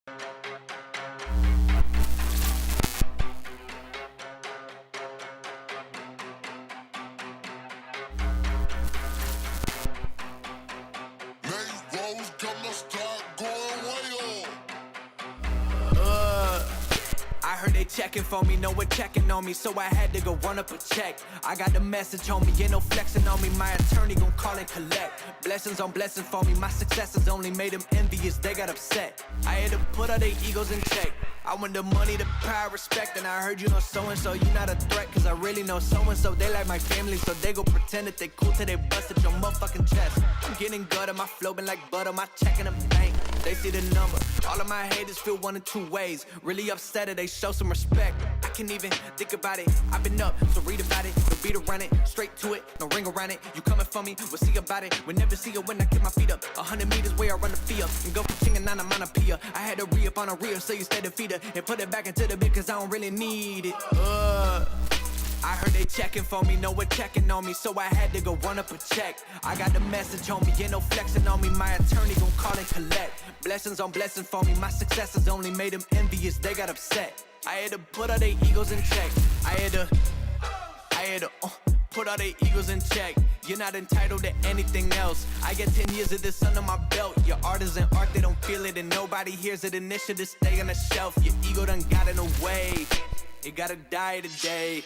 I heard they checking for me, no one checking on me, so I had to go run up a check. I got the message on me, ain't no flexing on me, my attorney gon' call and collect. Blessings on blessings for me, my successes only made them envious, they got upset. I had to put all their egos in check. I want the money, the power, respect, and I heard you know so-and-so, you not a threat, cause I really know so-and-so, they like my family, so they go pretend that they cool till they busted your motherfucking chest. I'm getting gutter, my flow been like butter, my check in the bank, they see the number. All of my haters feel one of two ways, really upset it, they show some respect. I can't even think about it, I've been up, so read about it, no beat around it, straight to it, no ring around it. You coming for me, we'll see about it, we'll never see it when I get my feet up. 100 meters where I run the fee up, and go for ching and on a I had to re-up on a reel, so you stay defeated, and put it back into the bit, cause I don't really need it. I heard they checking for me, no one checking on me, so I had to go run up a check. I got the message on me, ain't no flexing on me, my attorney gon' call and collect. Blessings on blessings for me, my successes only made them envious, they got upset. I had to put all their egos in check. I had to put all their egos in check. You're not entitled to anything else. I get 10 years of this under my belt. Your art isn't art, they don't feel it, and nobody hears it, and it should just stay on the shelf. Your ego done got in the way. It gotta die today.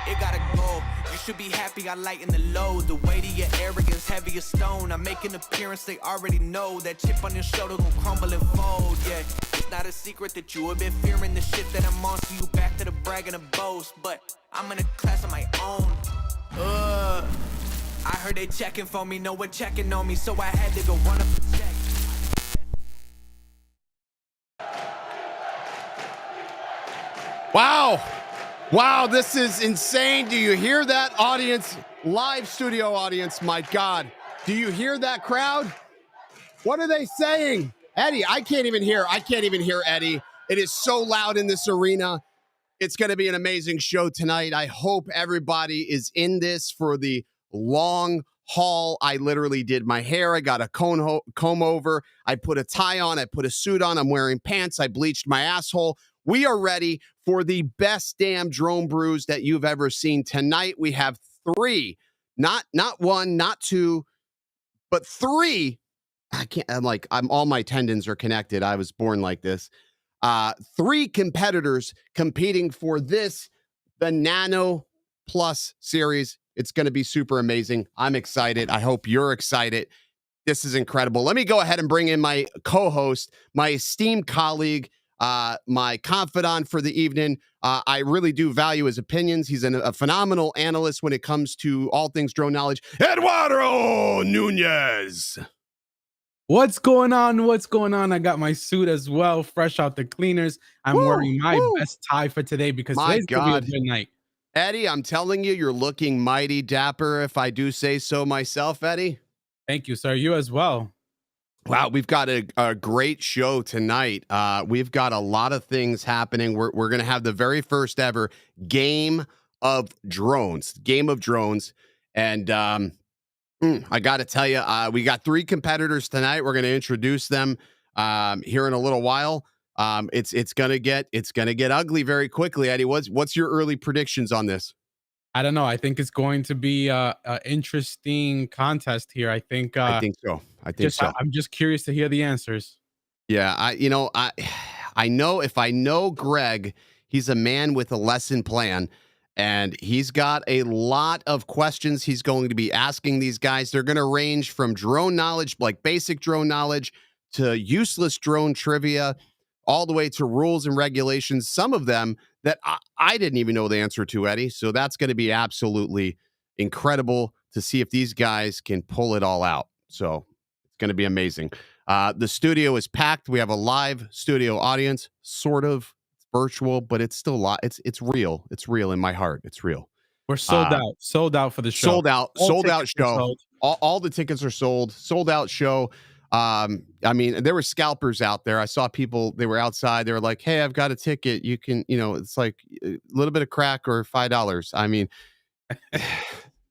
It gotta go. You should be happy I lighten the load. The weight of your arrogance, heavy as stone. I make an appearance, they already know. That chip on your shoulder gon' crumble and fold, yeah. It's not a secret that you have been fearing the shit that I'm on, so you back to the brag and the boast. But I'm in a class of my own. I heard they checking for me, no one checking on me, so I had to go run up a check. Wow. Wow, this is insane. Do you hear that, audience? Live studio audience, my God. Do you hear that crowd? What are they saying? Eddie, I can't even hear Eddie. It is so loud in this arena. It's going to be an amazing show tonight. I hope everybody is in this for the long haul. I literally did my hair. I got a comb over. I put a tie on. I put a suit on. I'm wearing pants. I bleached my asshole. We are ready for the best damn drone brews that you've ever seen. Tonight, we have three, not one, not two, but three. All my tendons are connected. I was born like this. Three competitors competing for this, the Nano Plus series. It's going to be super amazing. I'm excited. I hope you're excited. This is incredible. Let me go ahead and bring in my co-host, my esteemed colleague, my confidant for the evening. I really do value his opinions. He's a phenomenal analyst when it comes to all things drone knowledge. Eduardo Nunez. What's going on? What's going on? I got my suit as well, fresh out the cleaners. I'm wearing my best tie for today because today's gonna be a good night. Eddie, I'm telling you, you're looking mighty dapper, if I do say so myself, Eddie. Thank you, sir. You as well. Wow, we've got a great show tonight. We've got a lot of things happening. We're going to have the very first ever Game of Drones. And I got to tell you, we got three competitors tonight. We're going to introduce them here in a little while. It's going to get ugly very quickly. Eddie, what's your early predictions on this? I don't know. I think it's going to be an interesting contest here. I think so. I'm just curious to hear the answers. Yeah, I know if I know Greg, he's a man with a lesson plan, and he's got a lot of questions he's going to be asking these guys. They're going to range from drone knowledge, like basic drone knowledge, to useless drone trivia, all the way to rules and regulations, some of them that I didn't even know the answer to, Eddie. So that's going to be absolutely incredible to see if these guys can pull it all out. So it's going to be amazing. The studio is packed. We have a live studio audience, sort of. It's virtual, but it's still live. It's real. It's real in my heart. It's real. We're sold out for the show. Sold out show. All the tickets are sold out show. I mean, there were scalpers out there. I saw people, they were outside. They were like, hey, I've got a ticket. You can, it's like a little bit of crack or $5. I mean,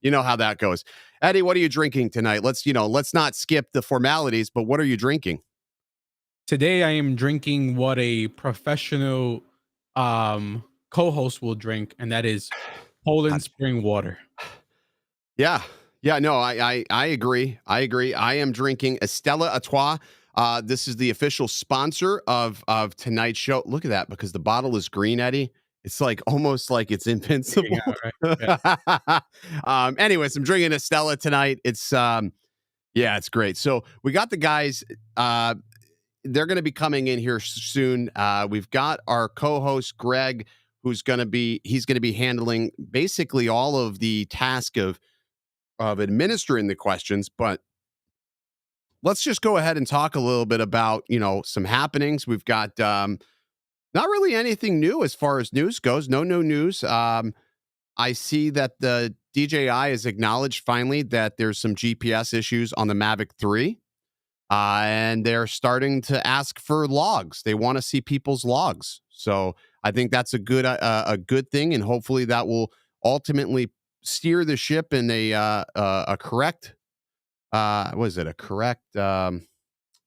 you know how that goes. Eddie, what are you drinking tonight? Let's not skip the formalities, but what are you drinking? Today I am drinking what a professional co-host will drink, and that is Poland spring water. Yeah. Yeah, no, I agree. I agree. I am drinking Stella Artois. This is the official sponsor of tonight's show. Look at that, because the bottle is green, Eddie. It's like almost like it's invincible. Yeah, right. Yeah. Anyways, I'm drinking a Stella tonight. It's yeah, it's great. So we got the guys. They're going to be coming in here soon. We've got our co-host Greg, he's going to be handling basically all of the task of administering the questions. But let's just go ahead and talk a little bit about, some happenings. We've got not really anything new as far as news goes. No news. I see that the DJI has acknowledged finally that there's some GPS issues on the Mavic 3. And they're starting to ask for logs. They want to see people's logs. So I think that's a good thing, and hopefully that will ultimately steer the ship in a correct a correct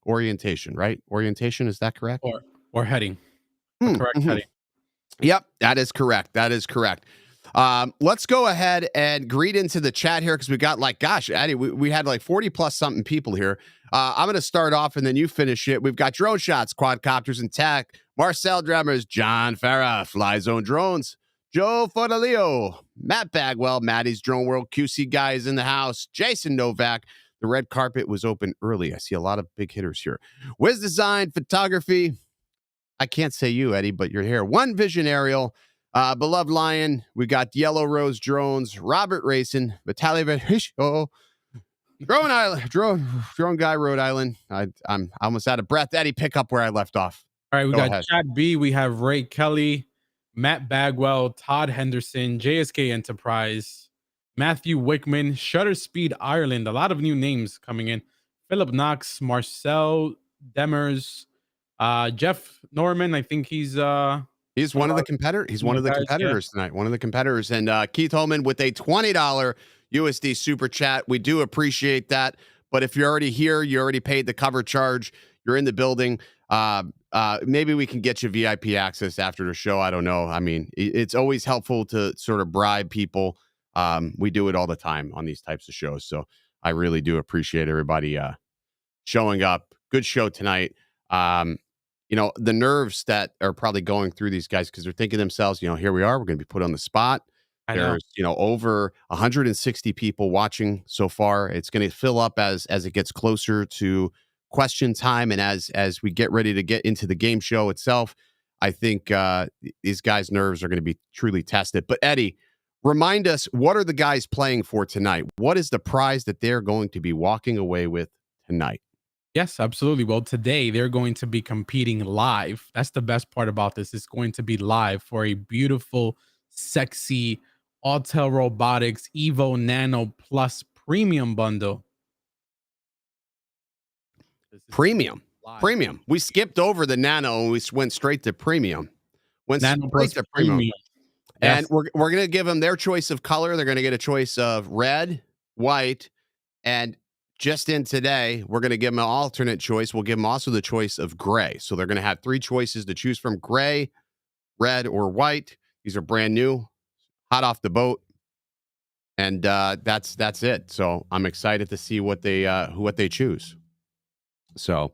orientation, right? Orientation, is that correct? Or heading. Correct heading. Yep, that is correct. That is correct. Let's go ahead and greet into the chat here, because we got Eddie, we had 40 plus something people here. I'm going to start off and then you finish it. We've got drone shots, quadcopters and tech, Marcel Drummers, John Farah, Fly Zone Drones, Joe Fodalio, Matt Bagwell, Maddie's Drone World, QC guys in the house, Jason Novak. The red carpet was open early. I see a lot of big hitters here. Wiz Design, Photography. I can't say you, Eddie, but you're here. One Vision Aerial, Beloved Lion. We got Yellow Rose Drones, Robert Racing, Vitaly Vehisho, Drone Island, Drone Guy, Rhode Island. I'm almost out of breath. Eddie, pick up where I left off. All right, we got Chat B. We have Ray Kelly, Matt Bagwell, Todd Henderson, JSK Enterprise, Matthew Wickman, Shutter Speed Ireland. A lot of new names coming in. Philip Knox, Marcel Demers, Jeff Norman. I think he's one of the competitors. He's one of the competitors tonight. One of the competitors. And Keith Holman with a $20 USD super chat. We do appreciate that. But if you're already here, you already paid the cover charge, you're in the building, maybe we can get you VIP access after the show. I don't know. I mean, it's always helpful to sort of bribe people. We do it all the time on these types of shows. So I really do appreciate everybody showing up. Good show tonight. The nerves that are probably going through these guys, because they're thinking to themselves, here we are, we're going to be put on the spot. There's, over 160 people watching so far. It's going to fill up as it gets closer to question time. And as we get ready to get into the game show itself, I think these guys' nerves are going to be truly tested. But Eddie, remind us, what are the guys playing for tonight? What is the prize that they're going to be walking away with tonight? Yes, absolutely. Well, today they're going to be competing live. That's the best part about this. It's going to be live for a beautiful, sexy Autel Robotics Evo Nano Plus premium bundle. Premium. We skipped over the Nano and we went straight to premium. Nano Plus premium. Yes. And we're going to give them their choice of color. They're going to get a choice of red, white, and just in today, we're going to give them an alternate choice. We'll give them also the choice of gray. So they're going to have 3 choices to choose from: gray, red, or white. These are brand new, hot off the boat. And that's it. So I'm excited to see what they choose. So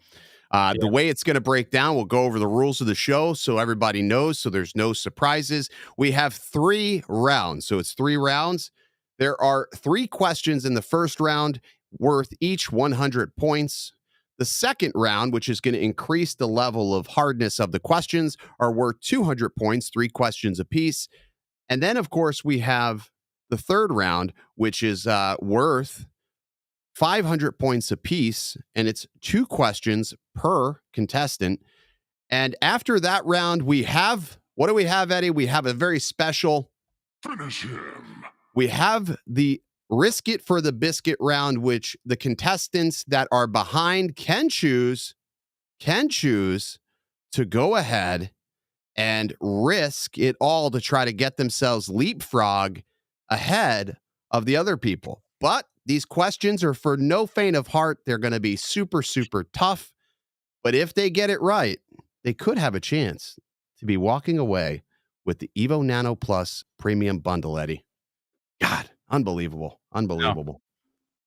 the way it's going to break down, we'll go over the rules of the show so everybody knows, so there's no surprises. We have 3 rounds. So it's 3 rounds. There are 3 questions in the first round, worth each 100 points. The second round, which is going to increase the level of hardness of the questions, are worth 200 points, 3 questions apiece. And then, of course, we have the third round, which is worth 500 points apiece, and it's 2 questions per contestant. And after that round, we have, what do we have, Eddie? We have a very special finish him. We have the Risk It for the Biscuit round, which the contestants that are behind can choose to go ahead and risk it all to try to get themselves leapfrog ahead of the other people. But these questions are for no faint of heart. They're going to be super, super tough. But if they get it right, they could have a chance to be walking away with the Evo Nano Plus premium bundle, Eddie. God, unbelievable. Unbelievable.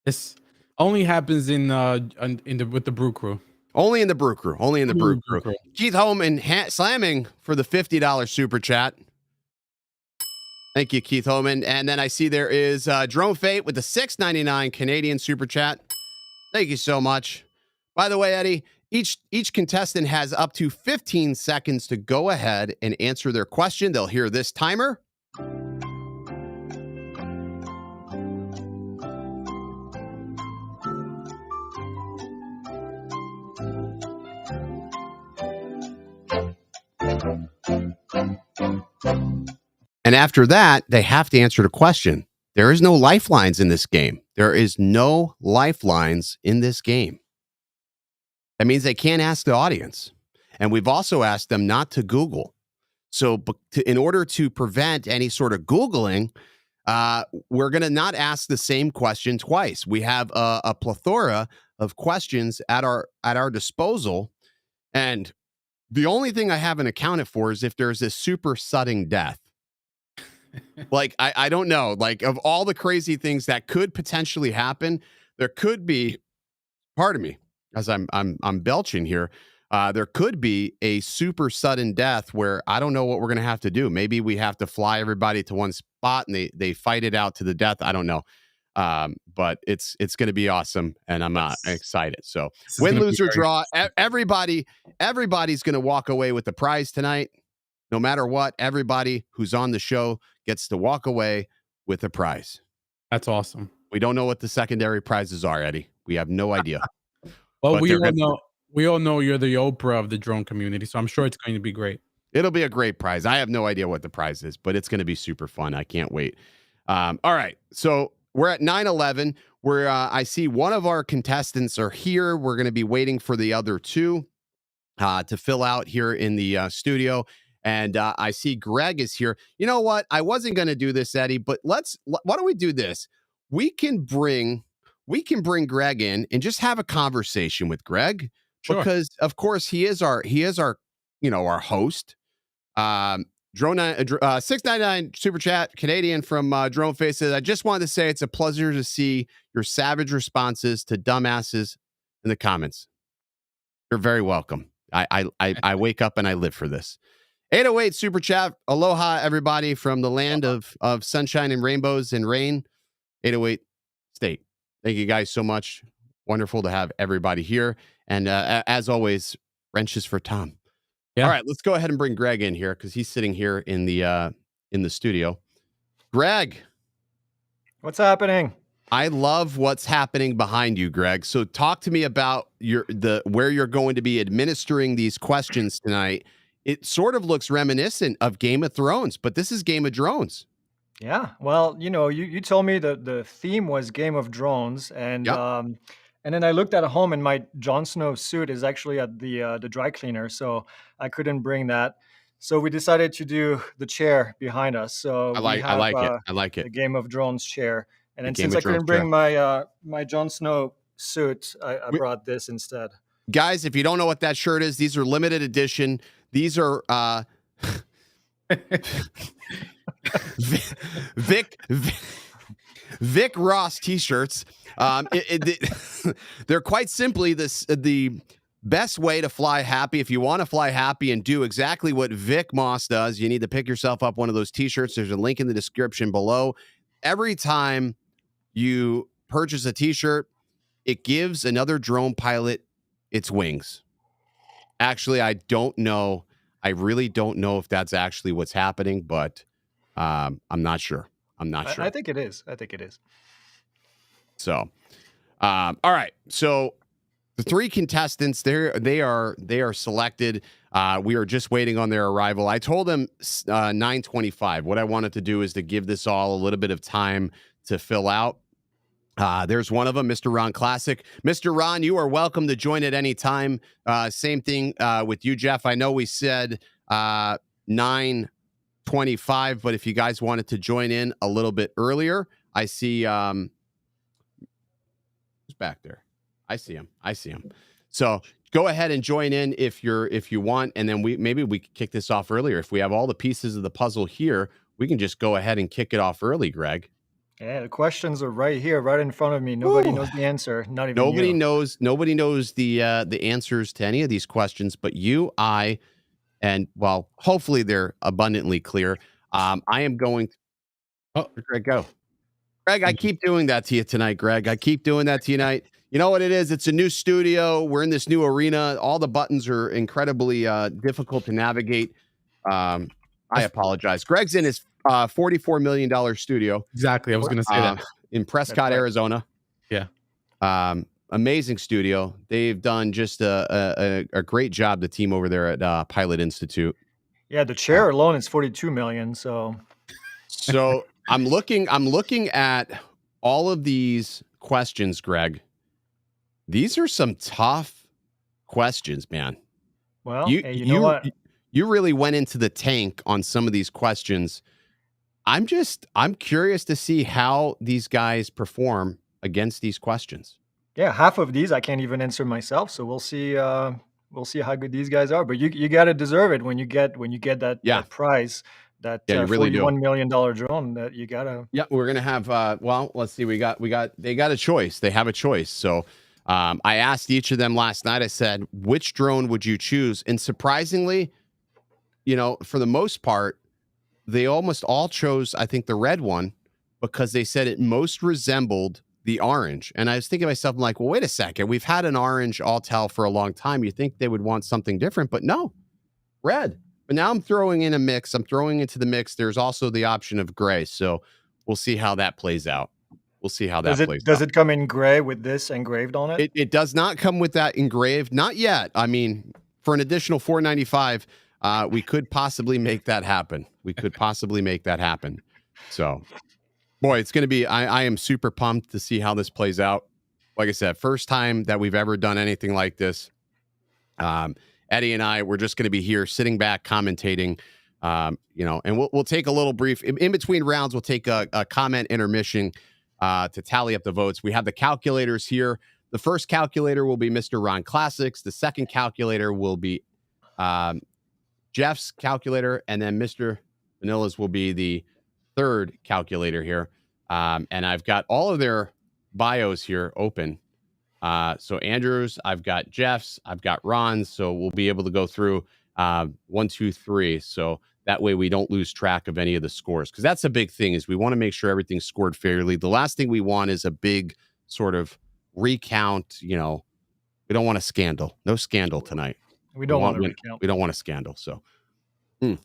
This only happens with the Brew Crew. Only in the Brew Crew. Only in the Brew Crew. Keith Homan slamming for the $50 super chat. Thank you, Keith Homan. And then I see there is Drone Fate with the $6.99 Canadian super chat. Thank you so much. By the way, Eddie, each contestant has up to 15 seconds to go ahead and answer their question. They'll hear this timer. And after that, they have to answer the question. There is no lifelines in this game. There is no lifelines in this game. That means they can't ask the audience. And we've also asked them not to Google. So in order to prevent any sort of Googling, we're going to not ask the same question twice. We have a plethora of questions at our disposal. And the only thing I haven't accounted for is if there's a super sudden death. Like, I don't know. Like, of all the crazy things that could potentially happen, there could be, pardon me, as I'm belching here, there could be a super sudden death where I don't know what we're going to have to do. Maybe we have to fly everybody to one spot and they fight it out to the death. I don't know. But it's going to be awesome, and I'm excited. So win, lose, or draw, everybody's going to walk away with the prize tonight. No matter what, everybody who's on the show gets to walk away with a prize. That's awesome. We don't know what the secondary prizes are, Eddie. We have no idea. Well, we all know you're the Oprah of the drone community, so I'm sure it's going to be great. It'll be a great prize. I have no idea what the prize is, but it's going to be super fun. I can't wait. All right. So we're at 9/11, where I see one of our contestants are here. We're going to be waiting for the other two to fill out here in the studio. And I see Greg is here. You know what? I wasn't going to do this, Eddie, but why don't we do this? We can bring Greg in and just have a conversation with Greg. Sure. Because of course he is our our host. Drone 699 super chat Canadian from Drone Face says, I just wanted to say it's a pleasure to see your savage responses to dumbasses in the comments. You're very welcome. I wake up and I live for this. 808 super chat. Aloha, everybody from the land of sunshine and rainbows and rain. 808 state. Thank you guys so much. Wonderful to have everybody here. And as always, wrenches for Tom. Yeah. All right, let's go ahead and bring Greg in here because he's sitting here in the studio. Greg, what's happening? I love what's happening behind you, Greg. So talk to me about where you're going to be administering these questions tonight. It sort of looks reminiscent of Game of Thrones, but this is Game of Drones. Yeah, well, you told me the theme was Game of Drones, and Yep. And then I looked at home, and my Jon Snow suit is actually at the dry cleaner, so I couldn't bring that. So we decided to do the chair behind us. So I like it. The Game of Drones chair, and then The since Game I of Drones couldn't bring chair. my Jon Snow suit, I brought this instead. Guys, if you don't know what that shirt is, these are limited edition. These are Vic Ross t-shirts. They're quite simply the best way to fly happy. If you want to fly happy and do exactly what Vic Moss does, you need to pick yourself up one of those t-shirts. There's a link in the description below. Every time you purchase a t-shirt, it gives another drone pilot its wings. Actually, I don't know. I really don't know if that's actually what's happening, but I'm not sure. Sure. I think it is. So, all right. So the three contestants, they are selected. We are just waiting on their arrival. I told them 9:25. What I wanted to do is to give this all a little bit of time to fill out. There's one of them, Mr. Ron Classic. Mr. Ron, you are welcome to join at any time. Same thing with you, Jeff. I know we said 9:25, but if you guys wanted to join in a little bit earlier, I see who's back there. I see him. So go ahead and join in if you want, and then maybe we could kick this off earlier. If we have all the pieces of the puzzle here, we can just go ahead and kick it off early, Greg. Yeah, the questions are right here, right in front of me. Nobody knows the answer, not even Nobody you. Nobody knows the answers to any of these questions, but you, I, and well, hopefully they're abundantly clear. I am going. Greg, go. Greg, I keep doing that to you tonight, Greg. I keep doing that to you tonight. You know what it is? It's a new studio. We're in this new arena. All the buttons are incredibly difficult to navigate. I apologize. Greg's in his $44 million studio. Exactly. I was going to say that. In Prescott, Arizona. Yeah. Amazing studio. They've done just a great job, the team over there at Pilot Institute. Yeah, the chair alone is 42 million. So I'm looking at all of these questions, Greg. These are some tough questions, man. Well, you know what? You really went into the tank on some of these questions. I'm curious to see how these guys perform against these questions. Yeah, half of these I can't even answer myself, so we'll see how good these guys are. But you got to deserve it when you get that prize, that you really do. $41 million drone that you got to. Yeah, we're going to have well, let's see. They got a choice. They have a choice. So I asked each of them last night. I said, which drone would you choose? And surprisingly, for the most part, they almost all chose, I think, the red one, because they said it most resembled the orange. And I was thinking to myself, I'm like, well, wait a second. We've had an orange Autel for a long time. You think they would want something different, but no, red. But now I'm throwing in a mix. I'm throwing into the mix. There's also the option of gray. So we'll see how that plays out. We'll see how that plays out. Does it come in gray with this engraved on it? It does not come with that engraved. Not yet. I mean, for an additional $495, we could possibly make that happen. So, boy, it's going to be, I am super pumped to see how this plays out. Like I said, first time that we've ever done anything like this. Eddie and I, we're just going to be here sitting back, commentating, and we'll take a little brief, in between rounds, we'll take a comment intermission to tally up the votes. We have the calculators here. The first calculator will be Mr. Ron Classics. The second calculator will be Jeff's calculator, and then Mr. Vanilla's will be the third calculator here. And I've got all of their bios here open. So Andrew's, I've got Jeff's, I've got Ron's. So we'll be able to go through 1, 2, 3. So that way we don't lose track of any of the scores, because that's a big thing, is we want to make sure everything's scored fairly. The last thing we want is a big sort of recount. We don't want a scandal. No scandal tonight. We don't want to recount. We don't want a scandal. So we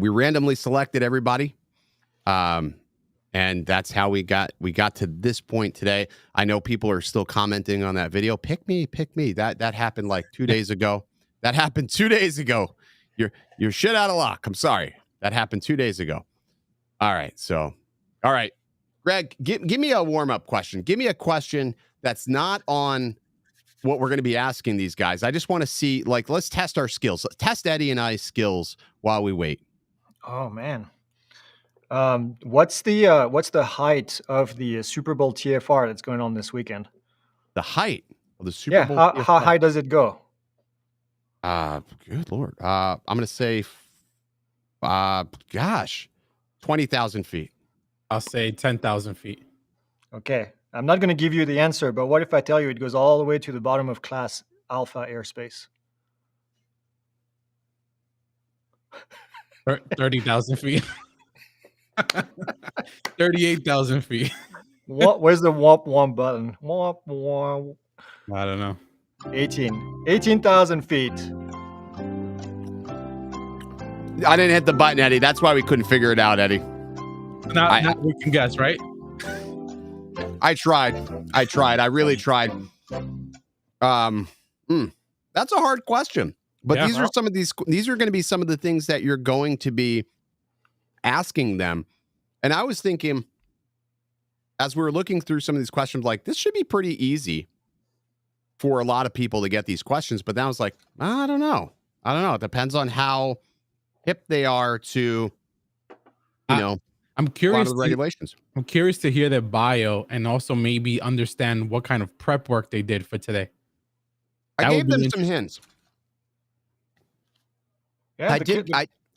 randomly selected everybody. And that's how we got to this point today. I know people are still commenting on that video. Pick me. That happened like 2 days ago. That happened 2 days ago. You're shit out of luck. I'm sorry. That happened 2 days ago. All right. Greg, give me a warm-up question. Give me a question that's not on what we're going to be asking these guys. I just want to see, let's test our skills. Let's test Eddie and I's skills while we wait. Oh, man. What's the height of the Super Bowl TFR that's going on this weekend? The height of the Super Bowl TFR? How high does it go? Good Lord. I'm going to say, 20,000 feet. I'll say 10,000 feet. Okay. I'm not going to give you the answer, but what if I tell you it goes all the way to the bottom of Class Alpha airspace? 30,000 feet. 38,000 feet. Where's the womp womp button? Womp womp. I don't know. 18,000 feet. I didn't hit the button, Eddie. That's why we couldn't figure it out, Eddie. Now we can guess, right? I tried. I really tried. That's a hard question. But these are going to be some of the things that you're going to be asking them. And I was thinking, as we were looking through some of these questions, this should be pretty easy for a lot of people to get these questions. But then I was like, I don't know. It depends on how hip they are to, I'm curious. A lot of the regulations. I'm curious to hear their bio and also maybe understand what kind of prep work they did for today. I That gave would be them some interesting. hints. Yeah,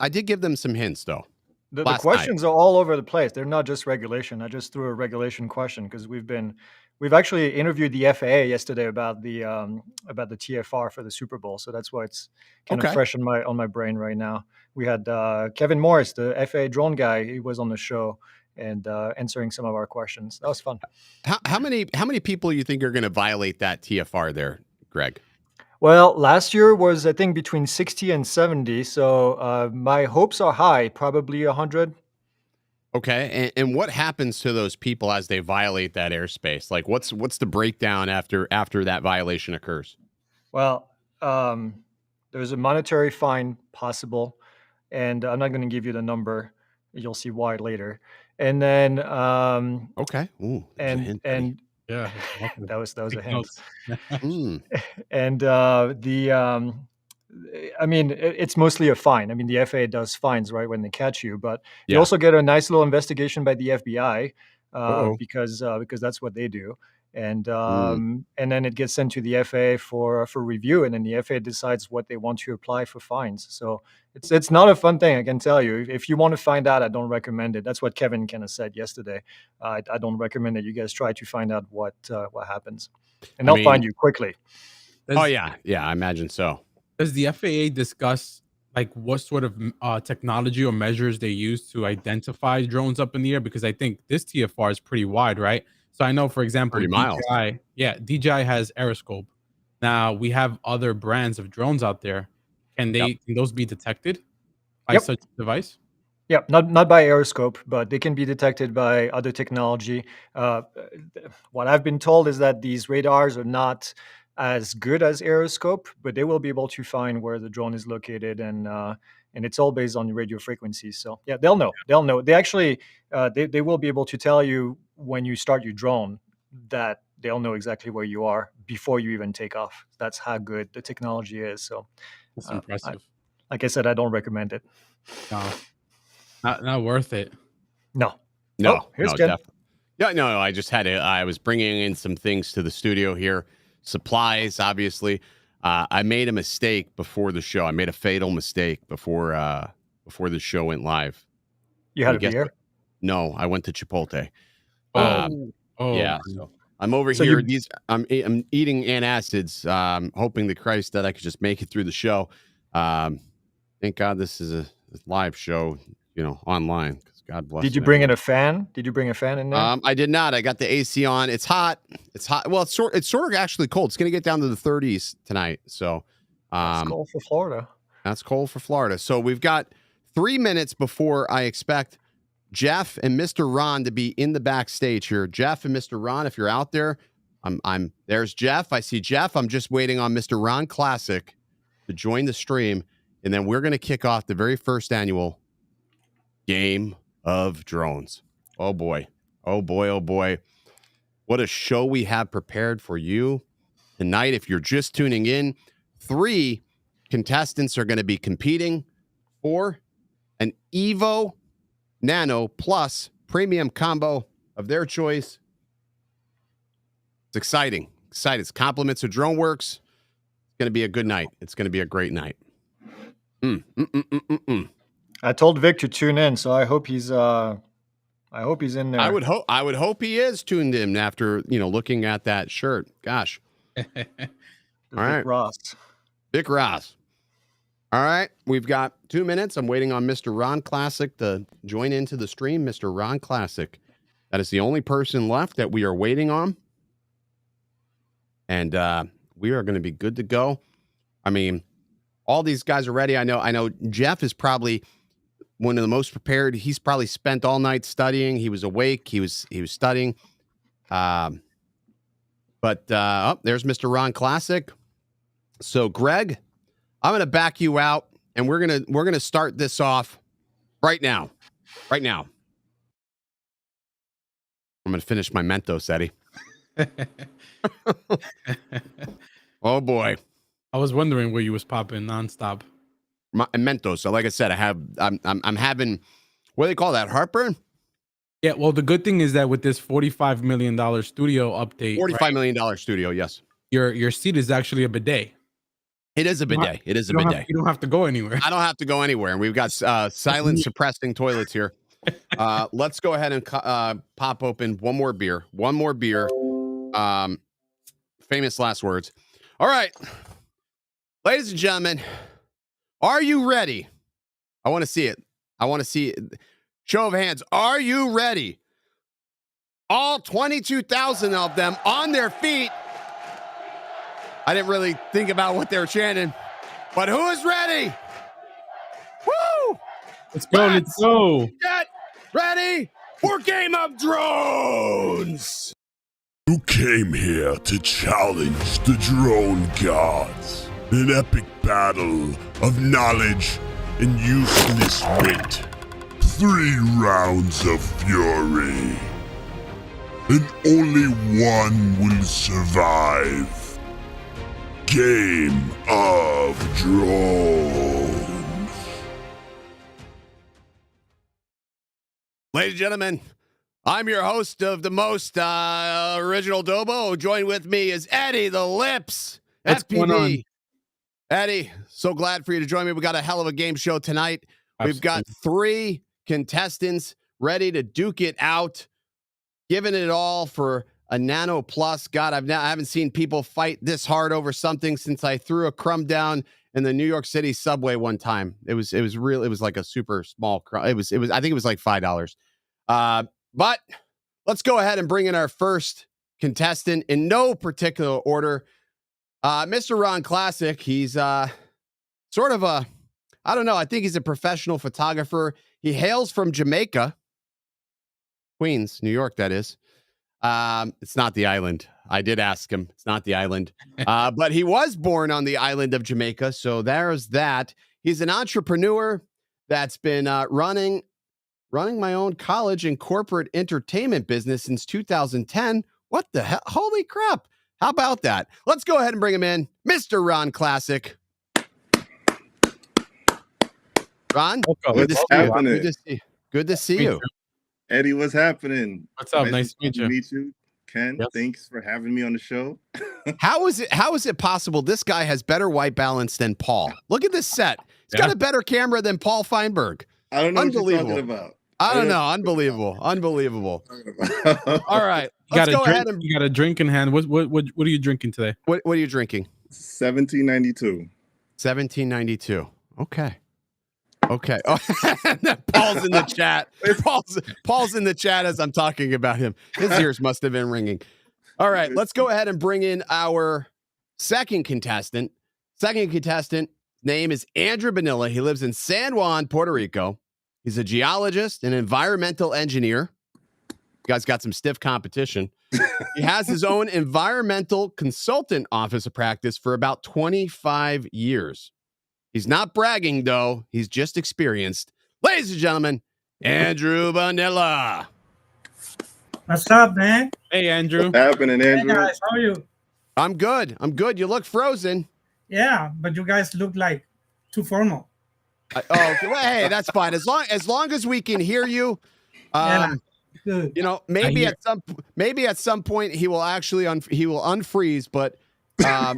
I did give them some hints though. the Last night. questions are all over the place. They're not just regulation. I just threw a regulation question because we've actually interviewed the FAA yesterday about the TFR for the Super Bowl. So that's why it's kind of Okay. fresh on my brain right now. We had Kevin Morris, the FAA drone guy. He was on the show and answering some of our questions. That was fun. How many people you think are going to violate that TFR there, Greg? Well, last year was, I think, between 60 and 70. So my hopes are high, probably 100. Okay, and what happens to those people as they violate that airspace? Like, what's the breakdown after that violation occurs? Well, there's a monetary fine possible, and I'm not going to give you the number. You'll see why later. And then, Okay. Ooh, there's a hint. Buddy. and Yeah, exactly. that was a Take hint. notes. Mm, And I mean, it's mostly a fine. I mean, the FAA does fines right when they catch you, but you yeah. also get a nice little investigation by the FBI Uh-oh. because that's what they do. Mm. And then it gets sent to the FAA for review, and then the FAA decides what they want to apply for fines. So it's not a fun thing, I can tell you. If you want to find out, I don't recommend it. That's what Kevin kind of said yesterday. I don't recommend that you guys try to find out what happens, and I they'll find mean, you quickly. oh yeah, I imagine so. Does the FAA discuss like what sort of technology or measures they use to identify drones up in the air? Because I think this TFR is pretty wide, right? So I know, for example, 30 miles. DJI has Aeroscope. Now we have other brands of drones out there. Can those be detected by Yep. such device? Yeah, not by Aeroscope, but they can be detected by other technology. What I've been told is that these radars are not as good as Aeroscope, but they will be able to find where the drone is located, and it's all based on radio frequencies. So yeah, they'll know. They'll know. They actually they will be able to tell you when you start your drone that they'll know exactly where you are before you even take off. That's how good the technology is. So, That's I, impressive. like I said, I don't recommend it. No, not worth it. No. No, Oh, here's no, Ken. definitely. Yeah, no, I just I was bringing in some things to the studio here. Supplies, obviously. I made a mistake before the show. I made a fatal mistake before the show went live. You had And a guess beer? what? No, I went to Chipotle. Oh, Yeah, man. so I'm over So here. you- I'm eating antacids, hoping to Christ that I could just make it through the show. Thank God this is a live show, online. Because God bless. Did you bring in a fan? Did you bring a fan in there? I did not. I got the AC on. It's hot. It's hot. Well, it's sort of actually cold. It's going to get down to the 30s tonight. So, That's cold for Florida. that's cold for Florida. So we've got 3 minutes before I expect Jeff and Mr. Ron to be in the backstage here. Jeff and Mr. Ron, if you're out there, there's Jeff. I see Jeff. I'm just waiting on Mr. Ron Classic to join the stream, and then we're going to kick off the very first annual Game of Drones. Oh boy. Oh boy. Oh boy. What a show we have prepared for you tonight. If you're just tuning in, 3 contestants are going to be competing for an Evo Nano Plus premium combo of their choice. It's exciting. It's compliments of DroneWorks. It's going to be a good night. It's going to be a great night. I told Vic to tune in, so I hope he's in there. I would hope he is tuned in after, looking at that shirt. Gosh. Vic right. Ross. Vic Ross. All right. We've got 2 minutes. I'm waiting on Mr. Ron Classic to join into the stream. Mr. Ron Classic. That is the only person left that we are waiting on. And we are going to be good to go. I mean, all these guys are ready. I know Jeff is probably one of the most prepared. He's probably spent all night studying. He was awake. He was studying. But there's Mr. Ron Classic. So Greg, I'm going to back you out, and we're going to start this off right now. Right now. I'm going to finish my Mentos, Eddie. Oh boy. I was wondering where you was popping nonstop. Mentos. So like I said, I'm having, what do they call that? Heartburn? Yeah, well, the good thing is that with this $45 million studio update, $45 million studio, yes. your seat is actually a bidet. It is a bidet. It is a You bidet. you don't have to go anywhere. I don't have to go anywhere. And we've got silent suppressing toilets here. Let's go ahead and pop open one more beer. One more beer. Famous last words. All right. Ladies and gentlemen, are you ready? I want to see it. I want to see it. Show of hands. Are you ready? All 22,000 of them on their feet. I didn't really think about what they were chanting, but who is ready? Woo! Let's go. Let's go. Get ready for Game of Drones. You came here to challenge the drone gods. An epic battle of knowledge and useless wit. 3 rounds of fury. And only one will survive. Game of Drones. Ladies and gentlemen, I'm your host of the most original Dobo. Joined with me is Eddie the Lips. What's going on? Eddie, so glad for you to join me. We got a hell of a game show tonight. Absolutely. We've got 3 contestants ready to duke it out, giving it all for a Nano Plus. God, I haven't seen people fight this hard over something since I threw a crumb down in the New York City subway one time. It was like a super small crumb. I think it was like $5. But let's go ahead and bring in our first contestant in no particular order. Mr. Ron Classic. He's sort of I think he's a professional photographer. He hails from Jamaica, Queens, New York, that is. It's not the island. I did ask him. It's not the island. But he was born on the island of Jamaica. So there's that. He's an entrepreneur that's been running my own college and corporate entertainment business since 2010. What the hell? Holy crap. How about that? Let's go ahead and bring him in. Mr. Ron Classic. Ron, What's happening? Good to see you. Eddie, what's happening? What's up? Nice to meet you. Ken, Yes. Thanks for having me on the show. How is it possible this guy has better white balance than Paul? Look at this set. He's got a better camera than Paul Feinberg. I don't know what you're Unbelievable. talking about. I don't know. Unbelievable. All right. Let's go ahead and you got a drink in hand. What are you drinking today? what are you drinking? 1792. 1792. Okay. Okay. Oh, Paul's in the chat. Paul's in the chat as I'm talking about him. His ears must have been ringing. All right, let's go ahead and bring in our second contestant. Second contestant name is Andrew Bonilla. He lives in San Juan, Puerto Rico. He's a geologist and environmental engineer. You guys got some stiff competition. He has his own environmental consultant office of practice for about 25 years. He's not bragging, though. He's just experienced. Ladies and gentlemen, Andrew Bonilla. What's up, man? Hey, Andrew. What's happening, Hey Andrew? guys, how are you? I'm good. You look frozen. Yeah, but you guys look like too formal. Okay. Well, hey, that's fine. As long as we can hear you. Yeah, good. You know, maybe at some point he will actually unfreeze, but I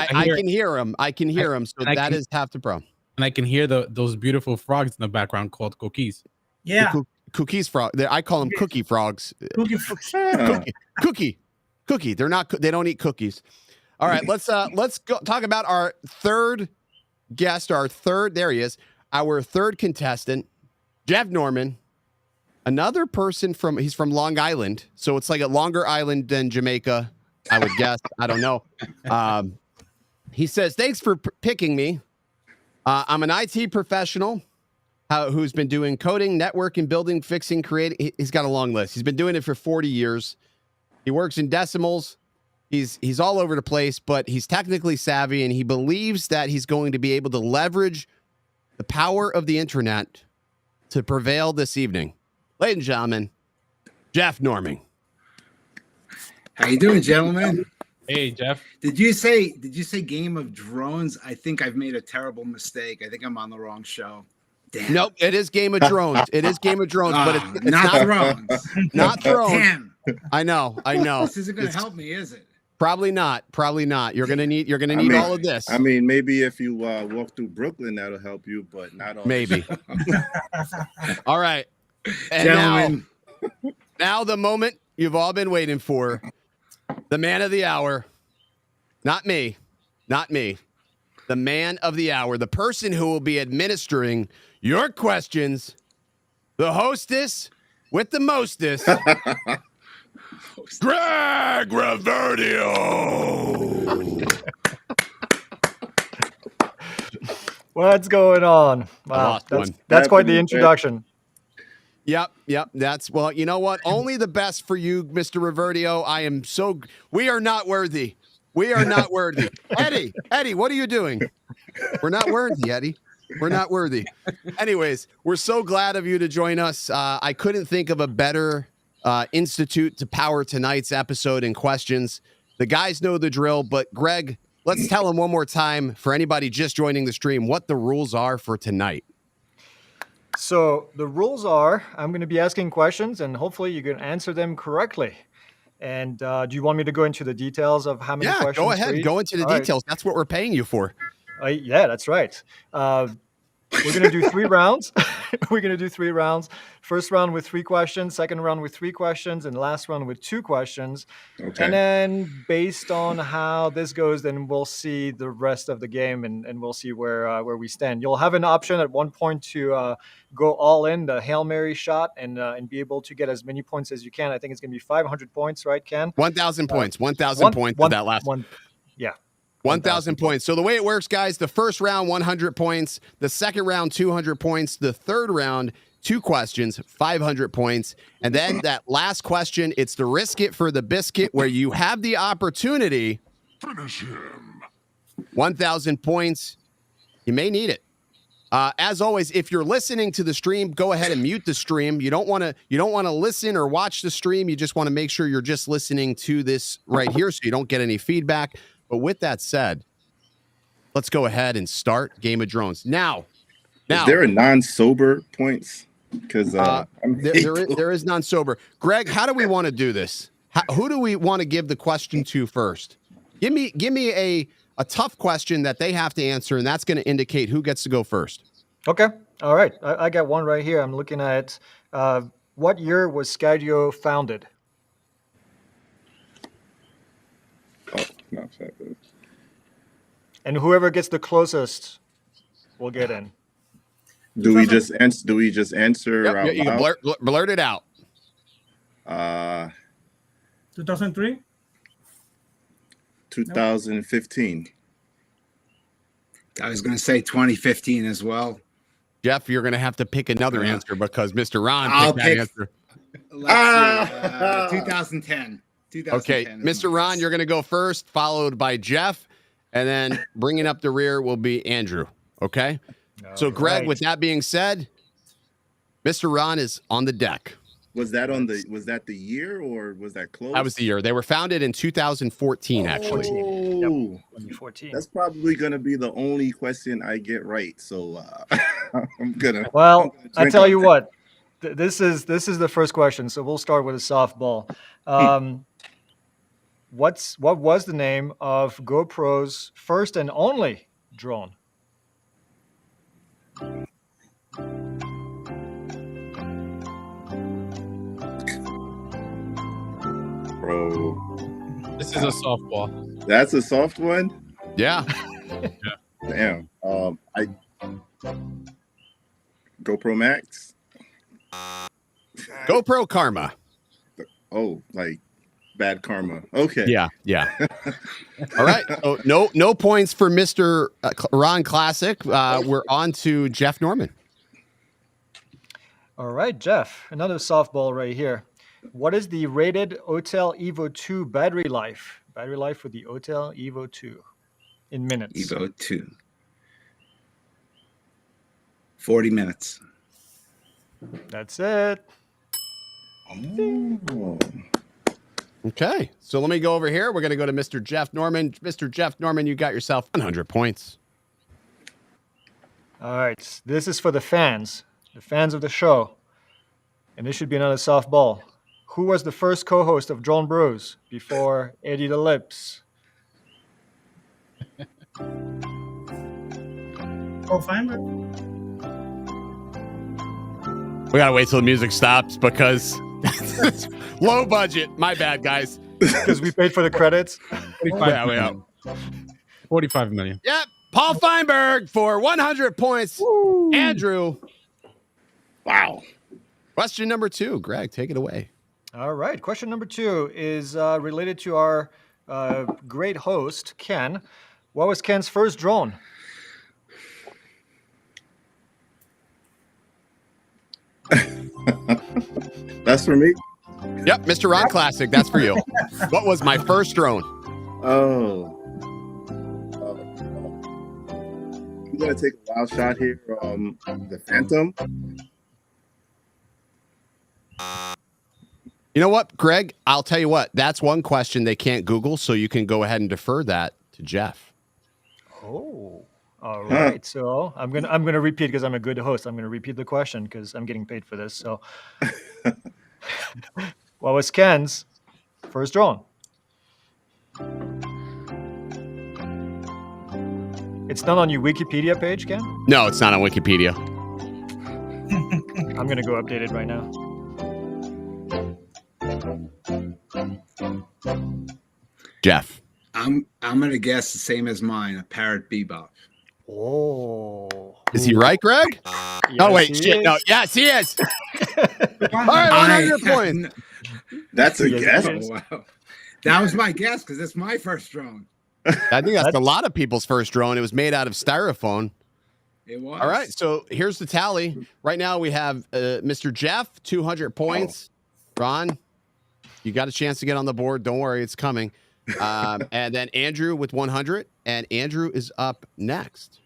can hear him. I can hear him. So that is half the problem. And I can hear those beautiful frogs in the background called cookies. Yeah, Cookies frog. I call them cookie frogs. Cookie. Cookie. They're not. They don't eat cookies. All right. Let's go talk about our third guest. There he is. Our third contestant, Jeff Norman. Another person he's from Long Island, so it's like a longer island than Jamaica, I would guess. I don't know. He says, "Thanks for picking me. I'm an IT professional who's been doing coding, networking, building, fixing, creating." He's got a long list. He's been doing it for 40 years. He works in decimals. He's all over the place, but he's technically savvy, and he believes that he's going to be able to leverage the power of the internet to prevail this evening. Ladies and gentlemen, Jeff Norming. How you doing, gentlemen? Hey, Jeff. Did you say Game of Drones? I think I've made a terrible mistake. I think I'm on the wrong show. Damn. Nope, it is Game of Drones. It is Game of Drones, but it's not Thrones. Not Thrones. Damn. I know. This isn't going to help me, is it? Probably not. Probably not. You're gonna need I mean, all of this. I mean, maybe if you walk through Brooklyn, that'll help you, but not on Maybe. All right. And Gentlemen, now the moment you've all been waiting for. The man of the hour. Not me. Not me. The man of the hour. The person who will be administering your questions. The hostess with the mostest. Greg Reverdio. What's going on? Wow, lost one. that's quite the Happening, introduction. Yep. That's, well, you know what? Only the best for you, Mr. Reverdio. We are not worthy. We are not worthy. Eddie, what are you doing? We're not worthy, Eddie. We're not worthy. Anyways, we're so glad of you to join us. I couldn't think of a better institute to power tonight's episode and questions. The guys know the drill, but Greg, let's tell them one more time for anybody just joining the stream what the rules are for tonight. So the rules are, I'm going to be asking questions, and hopefully you can answer them correctly. And do you want me to go into the details of how many questions? Go ahead. Go into the details. Right. That's what we're paying you for. Yeah, that's right. We're going to do 3 rounds. We're going to do 3 rounds. First round with 3 questions, second round with 3 questions, and last round with 2 questions. Okay. And then based on how this goes, then we'll see the rest of the game and we'll see where we stand. You'll have an option at one point to go all in, the Hail Mary shot, and be able to get as many points as you can. I think it's going to be 500 points, right, Ken? 1,000 points. 1,000 points for that last one. Yeah. 1,000 points. So the way it works, guys, the first round, 100 points. The second round, 200 points. The third round, 2 questions, 500 points. And then that last question, it's the risk it for the biscuit where you have the opportunity. Finish him. 1,000 points. You may need it. As always, if you're listening to the stream, go ahead and mute the stream. You don't want to listen or watch the stream. You just want to make sure you're just listening to this right here so you don't get any feedback. But with that said, let's go ahead and start Game of Drones. Now is there a non-sober points? Because there is non-sober. Greg, how do we want to do this? Who do we want to give the question to first? Give me a tough question that they have to answer, and that's going to indicate who gets to go first. Okay. All right. I got one right here. I'm looking at what year was Skydio founded? Not fabulous. And whoever gets the closest will get in. Do we just answer out you loud? blurt it out. 2003? 2015. I was going to say 2015 as well. Jeff, you're going to have to pick another answer because Mr. Ron picked that answer. Let's see, 2010. Okay, Mr. Ron, you're going to go first, followed by Jeff, and then bringing up the rear will be Andrew. Okay? So, Greg, with that being said, Mr. Ron is on the deck. Was that the year or was that close? That was the year. They were founded in 2014, actually. Oh, 2014. That's probably going to be the only question I get right. So I'm gonna. Well, I tell you what, this is the first question. So we'll start with a softball. What was the name of GoPro's first and only drone? Bro, This is a softball. that's a soft one. Yeah. Damn. I GoPro Max. GoPro Karma. Oh, like bad karma. Okay. Yeah. All right. Oh, no points for Mr. Ron Classic. We're on to Jeff Norman. All right, Jeff, another softball right here. What is the rated Autel Evo 2 battery life? Battery life for the Autel Evo 2 in minutes. Evo 2. 40 minutes. That's it. Oh. Okay. So let me go over here. We're going to go to Mr. Jeff Norman. Mr. Jeff Norman, you got yourself 100 points. All right. This is for the fans of the show. And this should be another softball. Who was the first co-host of Drone Bros before Eddie the Lips? Paul Feinberg. We gotta wait till the music stops because low budget. My bad, guys. Because we paid for the credits. 45 million. 45 million. Yep. Paul Feinberg for 100 points. Andrew. Wow. Question number 2. Greg, take it away. All right. Question number 2 is related to our great host, Ken. What was Ken's first drone? That's for me. Yep, Mr. Ron Classic. That's for you. What was my first drone? Oh. I'm gonna take a wild shot here. The Phantom. You know what, Greg? I'll tell you what. That's one question they can't Google, so you can go ahead and defer that to Jeff. Oh, all right. So I'm gonna repeat because I'm a good host. I'm gonna repeat the question because I'm getting paid for this. So, what was Ken's first drone? It's not on your Wikipedia page, Ken. No, it's not on Wikipedia. I'm gonna go update it right now. Jeff. I'm gonna guess the same as mine, a Parrot Bebop. Oh, Is he right, Greg? Oh, wait. Shit. No. Yes, he is. All right, 100 points. That's a Yes, guess. it is. Oh, wow. That was my guess because it's my first drone. I think that's a lot of people's first drone. It was made out of styrofoam. It was. All right, so here's the tally. Right now we have Mr. Jeff, 200 points. Ron, you got a chance to get on the board. Don't worry, it's coming. And then Andrew with 100, and Andrew is up next.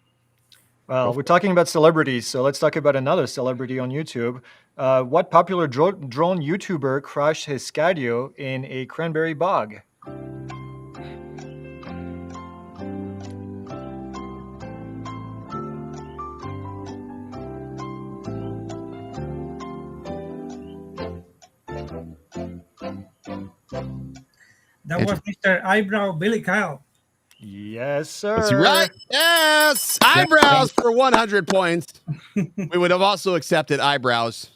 Well, we're talking about celebrities, so let's talk about another celebrity on YouTube. What popular drone YouTuber crashed his Scadio in a cranberry bog? That was Mr. Eyebrow Billy Kyle. Yes, sir. Is he right? Yes! Eyebrows for 100 points. We would have also accepted eyebrows.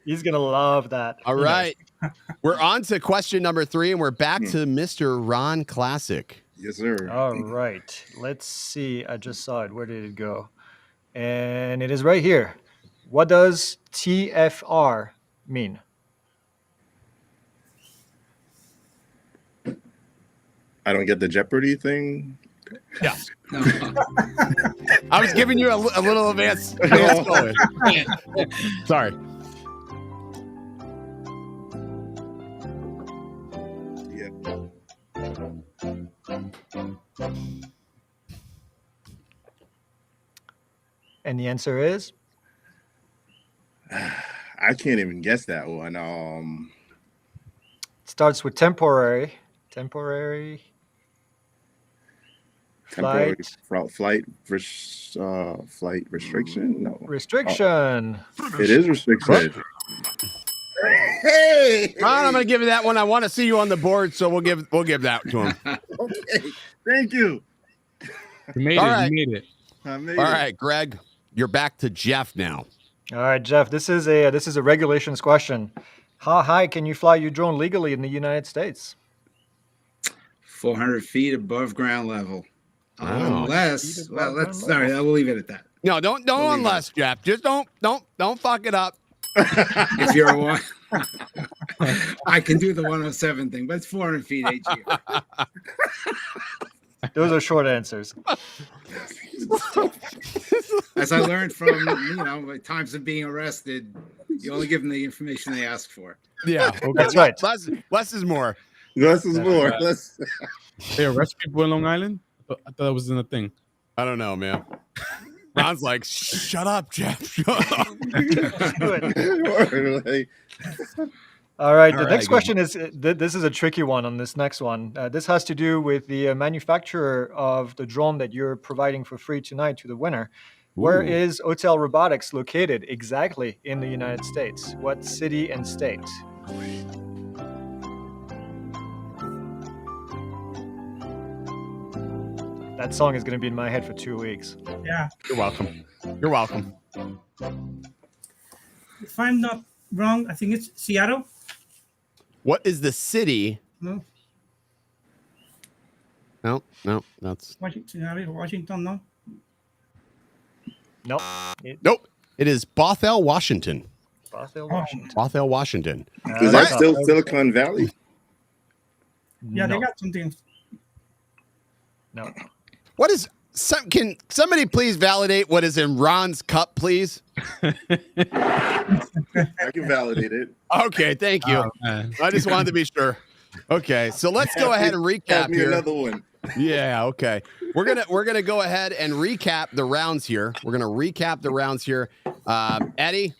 He's going to love that. All right. We're on to question number 3, and we're back to Mr. Ron Classic. Yes, sir. All right. Let's see. I just saw it. Where did it go? And it is right here. What does TFR mean? I don't get the Jeopardy thing. Yeah. No. I was giving you a little advance going. Sorry. Yeah. And the answer is? I can't even guess that one. It starts with temporary. Temporary. Temporary Flight. flight restriction. No, Restriction. it is restriction. Hey, Ron, I'm going to give you that one. I want to see you on the board, so we'll give that to him. okay, thank you. You made All it. right. You made it. I made All it. right, Greg, you're back to Jeff now. All right, Jeff. This is a regulations question. How high can you fly your drone legally in the United States? 400 feet above ground level. Wow. Unless, well, let's sorry, I will leave it at that. No, don't unless, Jeff. Just don't fuck it up. If you're a one, I can do the 107 thing, but it's 400 feet HG. Those are short answers. As I learned from my times of being arrested, you only give them the information they ask for. Yeah, That's right. Less is more. Less is more. right. Less. They arrest people in Long Island? I thought that was in a thing. I don't know, man. Ron's like, shut up, Jeff. Shut up. Do it. Like, All right. All The right, next good. question is this is a tricky one on this next one. This has to do with the manufacturer of the drone that you're providing for free tonight to the winner. Where Ooh. is Hotel Robotics located exactly in the United States? What city and state? That song is going to be in my head for 2 weeks. Yeah. You're welcome. You're welcome. If I'm not wrong, I think it's Seattle. What is the city? No, No, that's Washington. Washington. No. Nope. nope. It is Bothell, Washington. Bothell, Oh. Washington. Bothell, Washington. Is that's that still not- Silicon Valley? Yeah, no. they got something. No. What is can somebody please validate what is in Ron's cup, please? I can validate it. Okay, thank you. Oh, man. I just wanted to be sure. Okay, so let's go ahead and Have recap me here. another one. Yeah, okay. We're gonna go ahead and recap the rounds here. Eddie,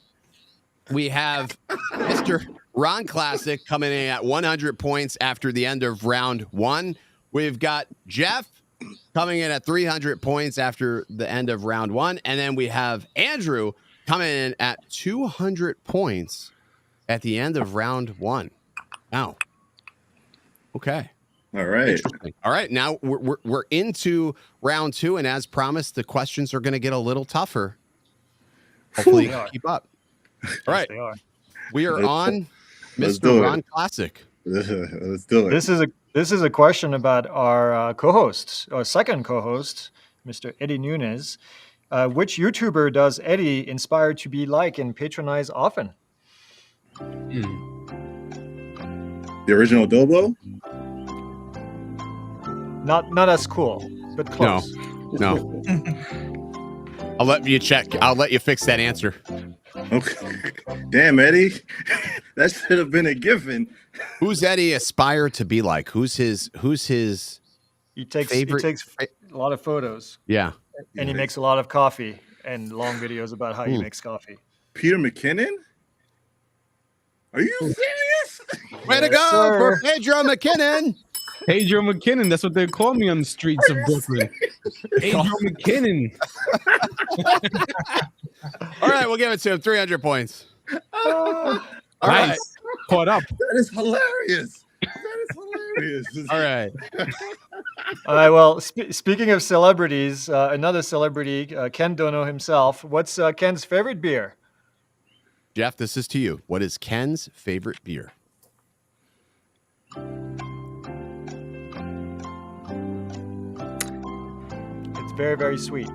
we have Mr. Ron Classic coming in at 100 points after the end of round 1. We've got Jeff coming in at 300 points after the end of round 1, and then we have Andrew coming in at 200 points at the end of round 1. Wow. Okay. All right. Interesting. All right, now we're into round 2, and as promised, the questions are going to get a little tougher. Hopefully, you can keep up. All right, They are. we are on Let's do Mr. it. Ron Classic. Let's do it. This is a question about our co-host, our second co-host, Mr. Eddie Nunes. Which YouTuber does Eddie inspire to be like and patronize often? The original Dobo? Not as cool, but close. No. I'll let you check. I'll let you fix that answer. Okay. Damn, Eddie. That should have been a given. Who's Eddie aspire to be like? Who's his He takes favorite? a lot of photos, Yeah. and he makes a lot of coffee and long videos about how he makes coffee. Peter McKinnon? Are you serious? Way to Yes, go sir. for Pedro McKinnon. Pedro McKinnon. That's what they call me on the streets of Brooklyn. Pedro McKinnon. All right, we'll give it to him. 300 points. All Nice. right. Caught up. That is hilarious. That is hilarious. All right. All right. Well, speaking of celebrities, another celebrity, Ken Dono himself. What's Ken's favorite beer? Jeff, this is to you. What is Ken's favorite beer? It's very, very sweet.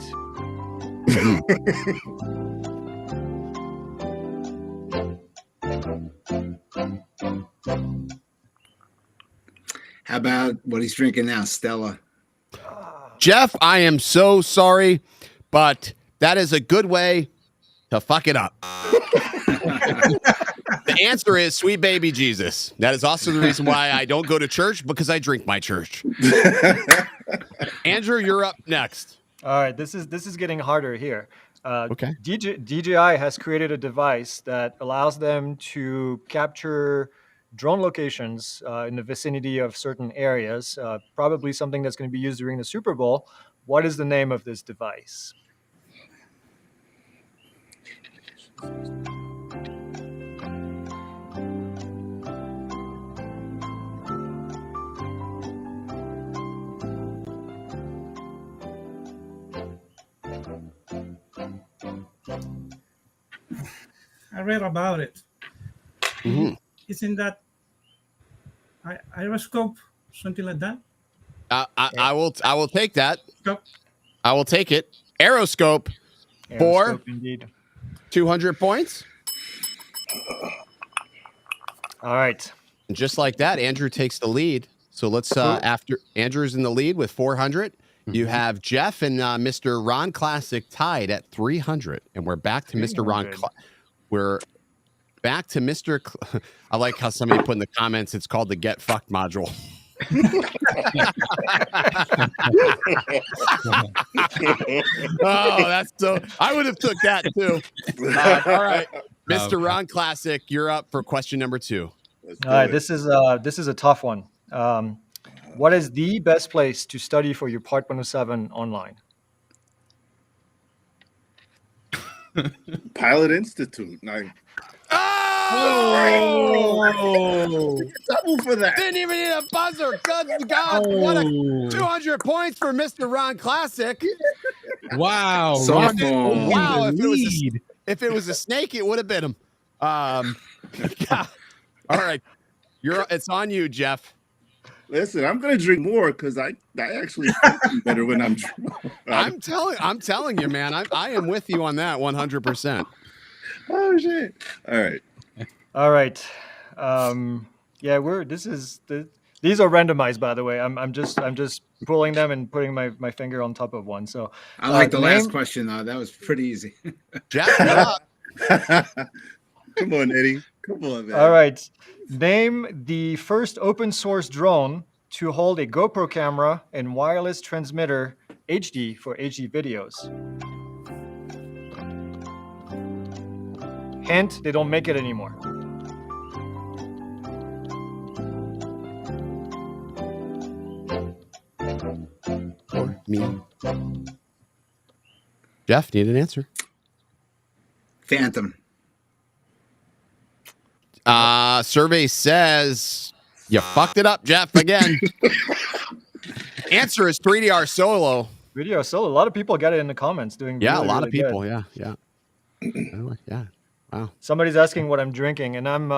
How about what he's drinking now, Stella? Jeff, I am so sorry, but that is a good way to fuck it up. The answer is Sweet Baby Jesus. That is also the reason why I don't go to church, because I drink my church. Andrew, you're up next. All right, this is getting harder here. Okay. DJI has created a device that allows them to capture drone locations in the vicinity of certain areas, probably something that's going to be used during the Super Bowl. What is the name of this device? I read about it. Mhm. Isn't that aeroscope, something like that? I will take that. Scope. I will take it. Aeroscope, For? Aeroscope, indeed. 200 points. All right. And just like that, Andrew takes the lead. So let's, after Andrew's in the lead with 400, you have Jeff and Mr. Ron Classic tied at 300. And we're back to Mr. Ron. 300. We're back to Mr. I like how somebody put in the comments, it's called the Get Fucked module. Oh, that's so. I would have took that too. All right, Mr. Ron Classic, you're up for question number 2. All right. This is a tough one. What is the best place to study for your Part 107 online? Pilot Institute. Like, Oh! double for that. Didn't even need a buzzer. Good God. What a 200 points for Mr. Ron Classic. Wow. Soft Ron ball. taking Wow, the if it was a snake, it would have been him. Yeah. All right. It's on you, Jeff. Listen, I'm gonna drink more because I actually feel better when I'm drunk. I'm telling you, man. I am with you on that 100%. Oh shit! All right. Yeah, these are randomized, by the way. I'm just pulling them and putting my finger on top of one. So I like the last name- question though. That was pretty easy. Jeff, you're up. Come on, Eddie. Come on, man. All right. Name the first open source drone to hold a GoPro camera and wireless transmitter HD for HD videos. Hint, they don't make it anymore. For me. Jeff, need an answer. Phantom. Survey says you fucked it up, Jeff, again. Answer is 3DR Solo. Video solo. A lot of people got it in the comments doing. Yeah, really, a lot really of people. good. Yeah. Yeah. Wow. Somebody's asking what I'm drinking, and I'm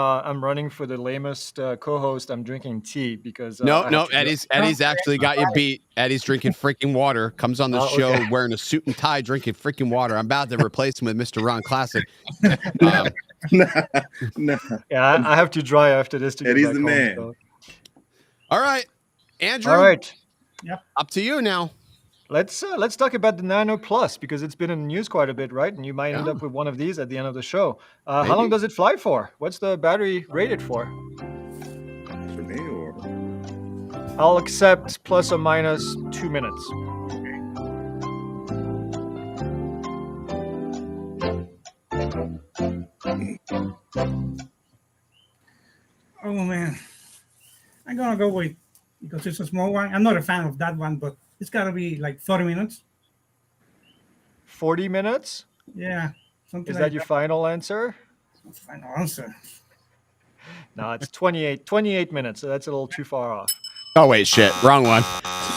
running for the lamest co-host. I'm drinking tea because I have No, to Eddie's actually got you beat. Eddie's drinking freaking water. Comes on the Oh, show okay. wearing a suit and tie, drinking freaking water. I'm about to replace him with Mr. Ron Classic. Nah. Yeah, I have to dry after this to get Eddie's back the home, man. so. All right, Andrew. All right, Up to you now. let's talk about the Nano Plus because it's been in the news quite a bit, right? And you might end Yeah. up with one of these at the end of the show. How Maybe. long does it fly for? What's the battery rated for? For me or I'll accept plus or minus 2 minutes. Oh man, I'm gonna go with, because it's a small one. I'm not a fan of that one, but it's gotta be like 30 minutes. 40 minutes? Yeah, something Is like that your final answer? final answer. No, it's 28 minutes, so that's a little too far off. Oh wait, shit, wrong one.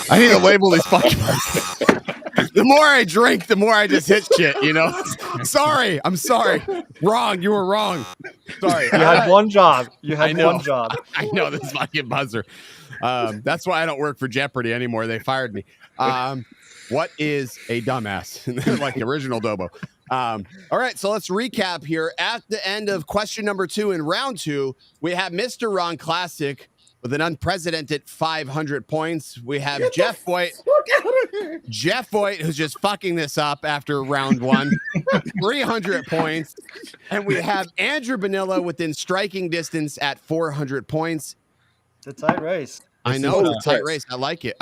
I need to label these fucking. The more I drink, the more I just hit shit. You know. Sorry, I'm sorry. Wrong, you were wrong. Sorry. You had one job. You I had know. one job. I know this fucking buzzer. That's why I don't work for Jeopardy anymore. They fired me. What is a dumbass? Like the original Dobo. All right, so let's recap here. At the end of question number 2 in round 2, we have Mr. Ron Classic with an unprecedented 500 points. We have Jeff Voigt. Jeff Voigt, who's just fucking this up after round 1, 300 points. And we have Andrew Bonilla within striking distance at 400 points. It's a tight race. I know it's a tight race. I like it.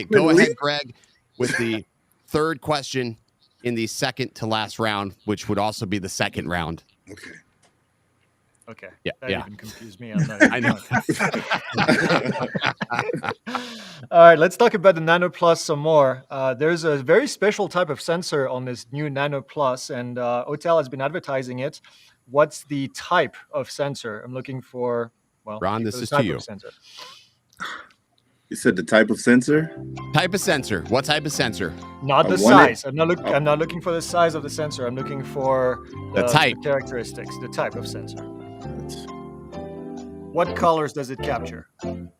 Go ahead, Greg, with the third question in the second to last round, which would also be the second round. okay. Okay. Yeah, That yeah. even confused me. I'm not I know. All right, let's talk about the Nano Plus some more. There's a very special type of sensor on this new Nano Plus, and Hotel has been advertising it. What's the type of sensor? I'm looking for, well, Ron, for this the is to type you. of sensor. You said the type of sensor? Type of sensor. What type of sensor? Not the I want it. size. I'm not looking for the size of the sensor. I'm looking for The type. characteristics, the type of sensor. What colors does it capture? Hold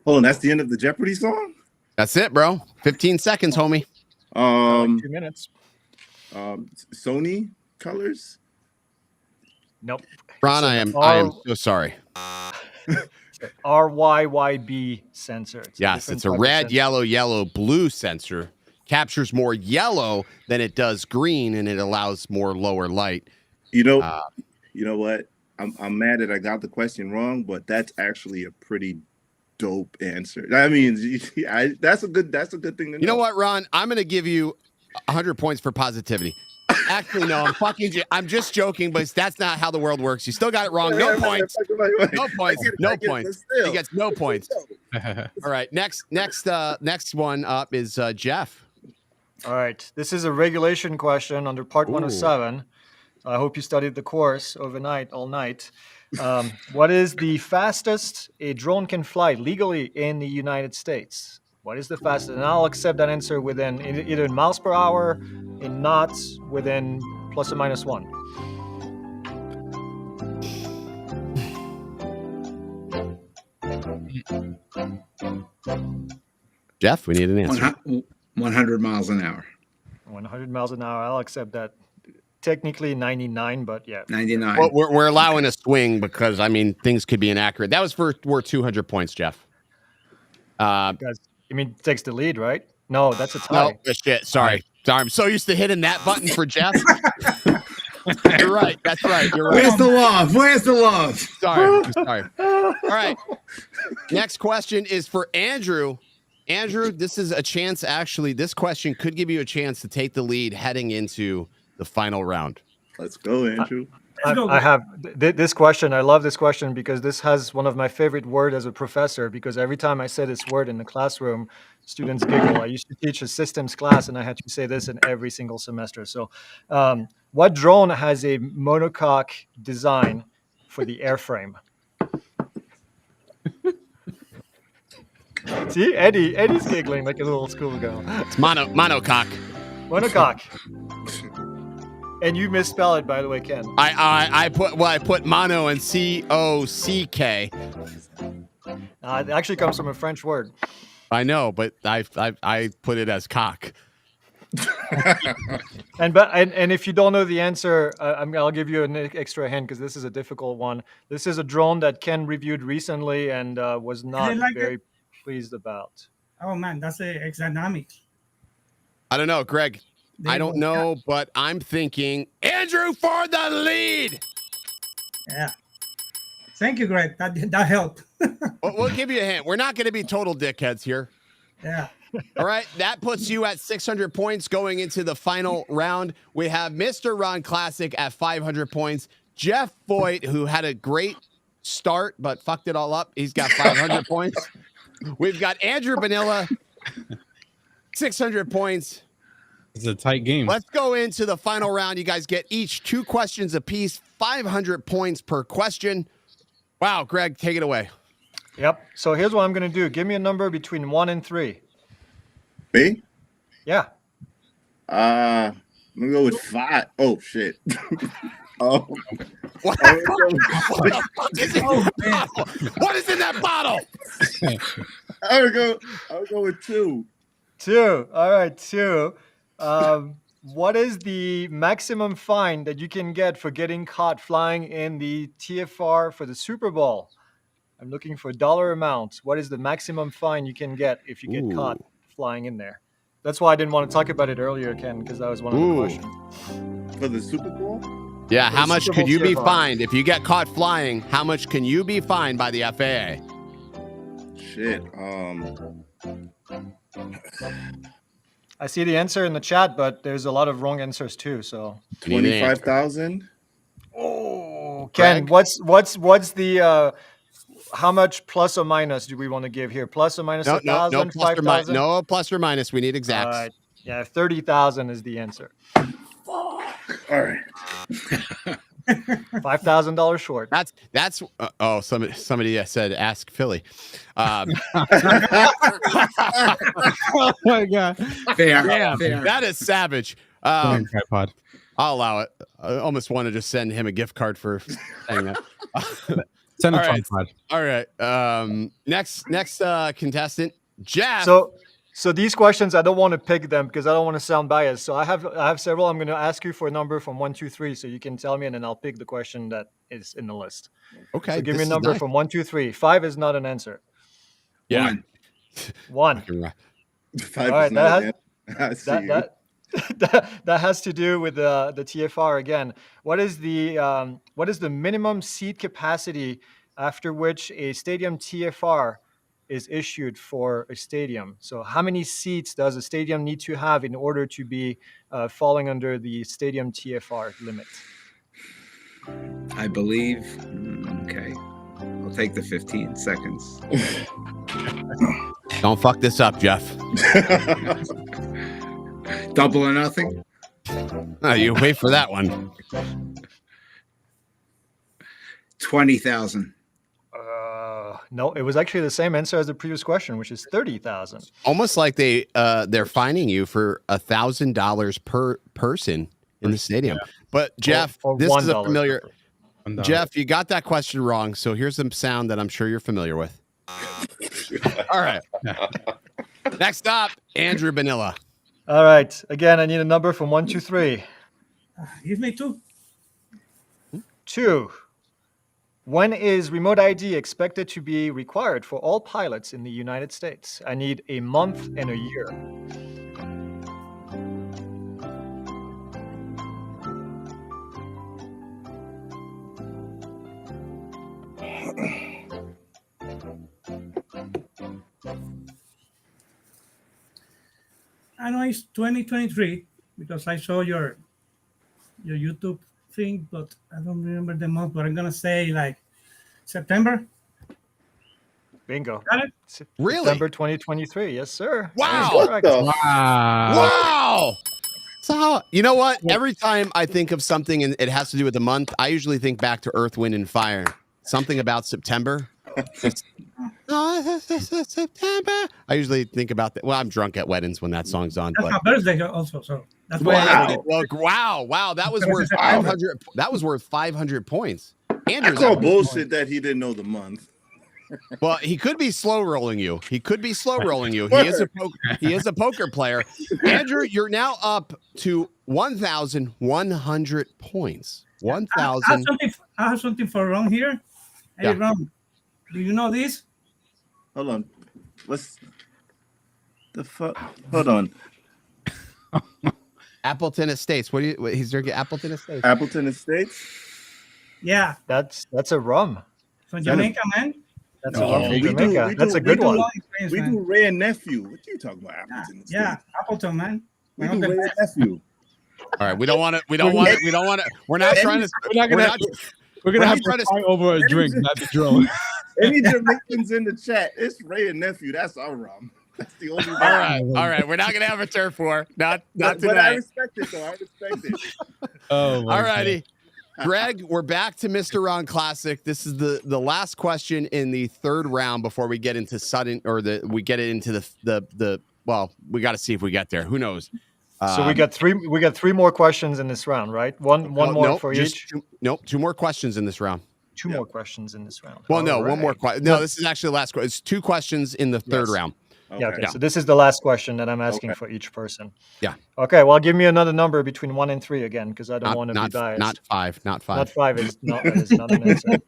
on, that's the end of the Jeopardy song? That's it, bro. 15 seconds, homie. Like 2 minutes. Sony colors? Nope. Ron, I am so sorry. RYYB sensor. Yes, it's a red, yellow, blue sensor. Captures more yellow than it does green, and it allows more lower light. You know what? I'm mad that I got the question wrong, but that's actually a pretty dope answer. I mean, that's a good thing to know. You know what, Ron? I'm going to give you 100 points for positivity. Actually, no, I'm just joking, but that's not how the world works. You still got it wrong. No points. No points. No points. He gets no points. All right, next one up is Jeff. All right. This is a regulation question under Part 107. So I hope you studied the course overnight, all night. What is the fastest a drone can fly legally in the United States? What is the fastest? And I'll accept that answer within either in miles per hour, in knots, within plus or minus 1. Jeff, we need an answer. 100 miles an hour. 100 miles an hour. I'll accept that. Technically 99, but yeah. 99. Well, we're allowing a swing because, I mean, things could be inaccurate. That was worth 200 points, Jeff. Guys, you mean takes the lead, right? No, that's a No, tie. shit. Sorry. I'm so used to hitting that button for Jeff. You're right. That's right. You're right. Where's the love? Where's the love? Sorry. All right. Next question is for Andrew. Andrew, this is a chance. Actually, this question could give you a chance to take the lead heading into the final round. Let's go, Andrew. I have this question. I love this question because this has one of my favorite words as a professor, because every time I say this word in the classroom, students giggle. I used to teach a systems class and I had to say this in every single semester. So what drone has a monocoque design for the airframe? See, Eddie's giggling like a little schoolgirl. It's monocoque. Monocoque. And you misspell it, by the way, Ken. I put mono and COCK. It actually comes from a French word. I know, but I put it as cock. And if you don't know the answer, I'll give you an extra hint because this is a difficult one. This is a drone that Ken reviewed recently and was not very pleased about. Oh man, that's a exadynamic. I don't know, Greg. I don't know, but I'm thinking Andrew for the lead. Yeah. Thank you, Greg. That helped. We'll give you a hint. We're not going to be total dickheads here. Yeah. All right. That puts you at 600 points going into the final round. We have Mr. Ron Classic at 500 points. Jeff Voigt, who had a great start but fucked it all up. He's got 500 points. We've got Andrew Vanilla, 600 points. It's a tight game. Let's go into the final round. You guys get each 2 questions apiece, 500 points per question. Wow, Greg, take it away. Yep. So here's what I'm going to do. Give me a number between 1 and 3. Me? Yeah. I'm gonna go with 5. Oh shit. Oh. What the fuck is in that bottle? What is in that bottle? I'll go with 2. 2. All right, 2. What is the maximum fine that you can get for getting caught flying in the TFR for the Super Bowl? I'm looking for dollar amounts. What is the maximum fine you can get if you get caught flying in there? That's why I didn't want to talk about it earlier, Ken, because that was one of the questions. For the Super Bowl? Yeah, how much Super could you Bowl be TFR. fined if you get caught flying? How much can you be fined by the FAA? Shit. I see the answer in the chat, but there's a lot of wrong answers too. So 25,000. Oh, Ken, what's the how much plus or minus do we want to give here? Plus or minus 1,000, 5,000? No plus or minus. We need exacts. All right. Yeah, 30,000 is the answer. All right. $5,000 short. That's oh, somebody said ask Philly. Oh my god. Fair. Damn, Fair. that is savage. Tripod. I'll allow it. I almost want to just send him a gift card for saying that. Send a All right. tripod. All right. Next contestant, Jeff. So these questions, I don't want to pick them because I don't want to sound biased. So I have several. I'm going to ask you for a number from 1, 2, 3, so you can tell me, and then I'll pick the question that is in the list. Okay. So give me a this is number nice. from 1, 2, 3. 5 is not an answer. Yeah. 1. 5 All right, is not an answer. that has to do with the TFR again. What is the minimum seat capacity after which a stadium TFR is issued for a stadium? So how many seats does a stadium need to have in order to be falling under the stadium TFR limit? I believe. Okay. I'll take the 15 seconds. Don't fuck this up, Jeff. Double or nothing. Oh, you wait for that one. 20,000. No, it was actually the same answer as the previous question, which is 30,000. Almost like they're fining you for $1,000 per person in the stadium. But Jeff, Or this is a $1 familiar. per Jeff, you got that question wrong. So here's some sound that I'm sure you're familiar with. All right. Next up, Andrew Bonilla. All right. Again, I need a number from 1 to 3. Give me 2. 2. When is remote ID expected to be required for all pilots in the United States? I need a month and a year. I know it's 2023 because I saw your YouTube thing, but I don't remember the month. But I'm gonna say like September. Bingo. Got it? Really? September 2023. Yes, sir. Wow. What the Wow. So, you know what? Every time I think of something and it has to do with the month, I usually think back to Earth, Wind, and Fire. Something about September. September. I usually think about that. Well, I'm drunk at weddings when that song's on. That's But my birthday also, so that's why. wow. That was worth 500. That was worth 500 points. Andrew, I call bullshit that he didn't know the month. well, he could be slow rolling you. He is a poker player. Andrew, you're now up to 1,100 points. 1,000. I have something for Ron here. Hey, Yeah. Ron, do you know this? Hold on. What's the fuck? Hold on. Appleton Estates. He's drinking Appleton Estates. Appleton Estates? Yeah, That's a rum. from Jamaica, man. That's No, a rum from we do- Jamaica. we That's do- a good we do one. Long experience, We man. do Ray and Nephew. What you talking about? Yeah, Appleton Estates? yeah, Appleton, man. We One do of the Ray and best. Nephew. All right, we don't want to. We're not trying to. We're gonna not have trying to to- fight over a drink, not the drone. Any Jamaicans in the chat? It's Ray and Nephew. That's our rum. That's the only rum. All right. We're not gonna have a turf war. Not But I tonight. respect it, though. I respect it. Oh, my All righty. Greg, we're back to Mr. Ron Classic. This is the last question in the third round before we get into we get it into the well, we got to see if we get there. Who knows? So we got three more questions in this round, right? One more for each. Two more questions in this round. Two more questions in this round. Well, no, All one more right. question. No, this is actually the last question. It's 2 questions in the third round. Yeah, okay. Yeah. So this is the last question that I'm asking for each person. Yeah. Okay. Well, give me another number between 1 and 3 again, because I don't want to be biased. Not five. Not 5 is not an answer.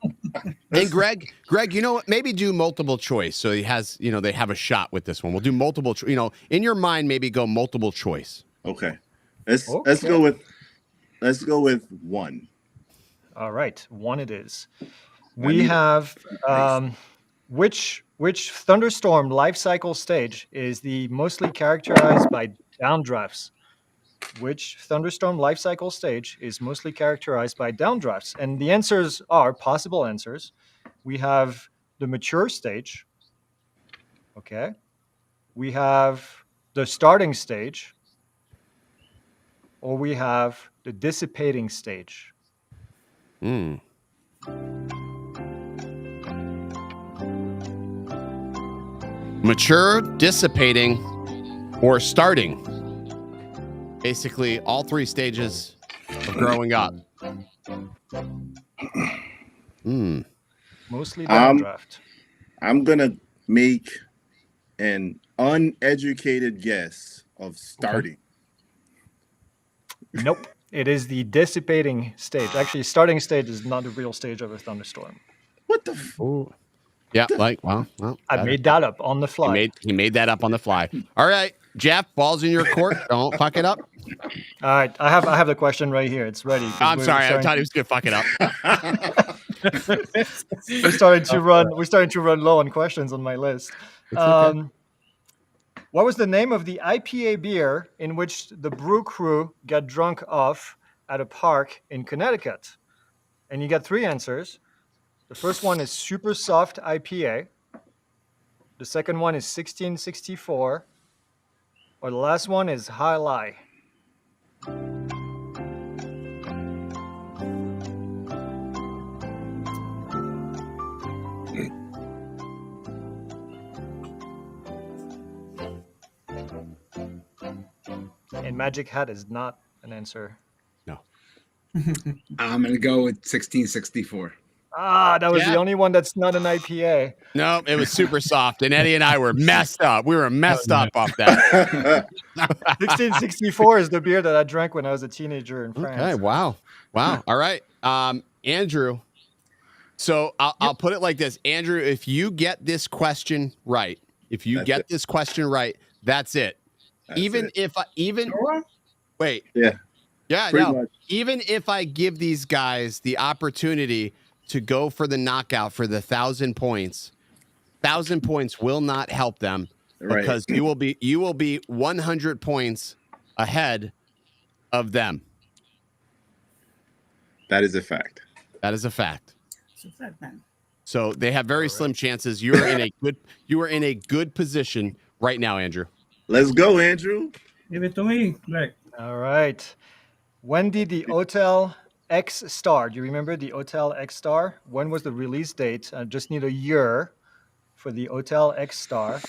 And Greg, you know what? Maybe do multiple choice. So he has, they have a shot with this one. We'll do multiple. In your mind, maybe go multiple choice. Okay. Let's go with 1. All right, 1 it is. We have which thunderstorm life cycle stage is the mostly characterized by downdrafts? Which thunderstorm life cycle stage is mostly characterized by downdrafts? And the answers are possible answers. We have the mature stage. Okay. We have the starting stage. Or we have the dissipating stage. Mature, dissipating, or starting. Basically, all 3 stages of growing up. Mostly downdraft. I'm gonna make an uneducated guess of starting. Nope. It is the dissipating stage. Actually, starting stage is not the real stage of a thunderstorm. What the? Yeah, well. I made that up on the fly. He made that up on the fly. All right, Jeff, ball's in your court. Don't fuck it up. All right, I have the question right here. It's ready. I'm sorry. I thought he was gonna fuck it up. We're starting to run low on questions on my list. Okay. What was the name of the IPA beer in which the BREW crew got drunk off at a park in Connecticut? And you got 3 answers. The first one is Super Soft IPA. The second one is 1664. Or the last one is High Lie. magic hat is not an answer. No. I'm gonna go with 1664. Ah, that was Yeah. the only one that's not an IPA. No, it was super soft, and Eddie and I were messed up. We were messed up off that. 1664 is the beer that I drank when I was a teenager in France. Okay, wow. All right, Andrew. So I'll put it like this, Andrew. If you get this question right, that's it. Wait. Yeah. Pretty No. much. Even if I give these guys the opportunity to go for the knockout for the 1,000 points, 1,000 points will not help them because you will be 100 points ahead of them. That is a fact. It's a fact, man. So they have very slim chances. You are in a good position right now, Andrew. Let's go, Andrew. Give it to me, Greg. All right. When did the Hotel X Star? Do you remember the Hotel X Star? When was the release date? I just need a year for the Hotel X Star.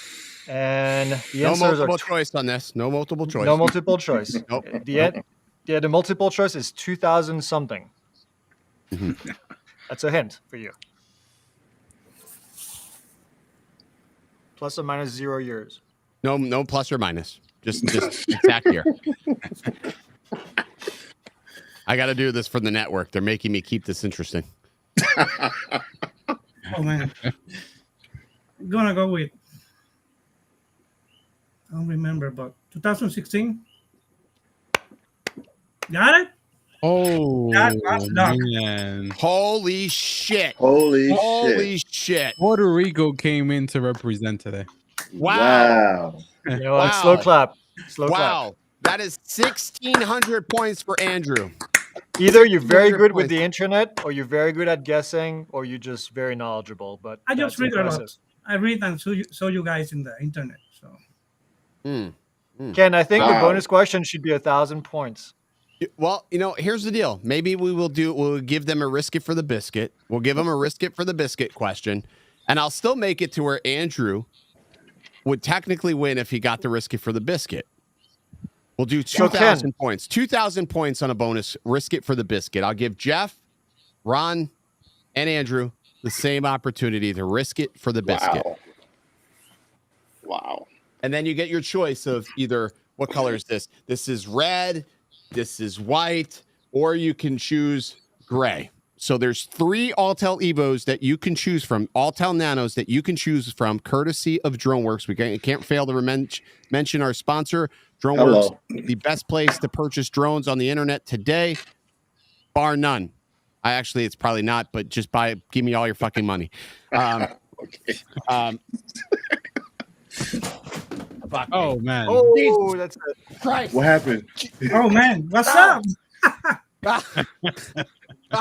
And the No answers multiple are choice on this. No multiple choice. no multiple choice. Nope. The multiple choice is 2000 something. That's a hint for you. Plus or minus 0 years. No plus or minus. Just exact year. I got to do this for the network. They're making me keep this interesting. Oh man, I'm gonna go with. I don't remember, but 2016. Got it. Oh That's done. man, Holy shit. Holy shit. Puerto Rico came in to represent today. Wow. You know what? Slow clap. Wow. That is 1,600 points for Andrew. Either you're very 100 good with points. the internet, or you're very good at guessing, or you're just very knowledgeable. But I just that's read a lot. impressive. I read and show you guys in the internet. So Ken, I think the Wow. bonus question should be 1,000 points. Well, here's the deal. Maybe we'll give them a risk it for the biscuit. We'll give them a risk it for the biscuit question. And I'll still make it to where Andrew would technically win if he got the risk it for the biscuit. We'll do 2,000 points. 2,000 points on a bonus risk it for the biscuit. I'll give Jeff, Ron, and Andrew the same opportunity to risk it for the biscuit. Wow. And then you get your choice of either what color is this? This is red, this is white, or you can choose gray. So there's 3 Alltel Evos that you can choose from, Alltel Nanos that you can choose from, courtesy of DroneWorks. We can't fail to mention our sponsor, DroneWorks, the best place to purchase drones on the internet today, bar none. It's probably not, but just give me all your fucking money. Oh man. Oh, that's it. Christ. What happened? oh man, what's up?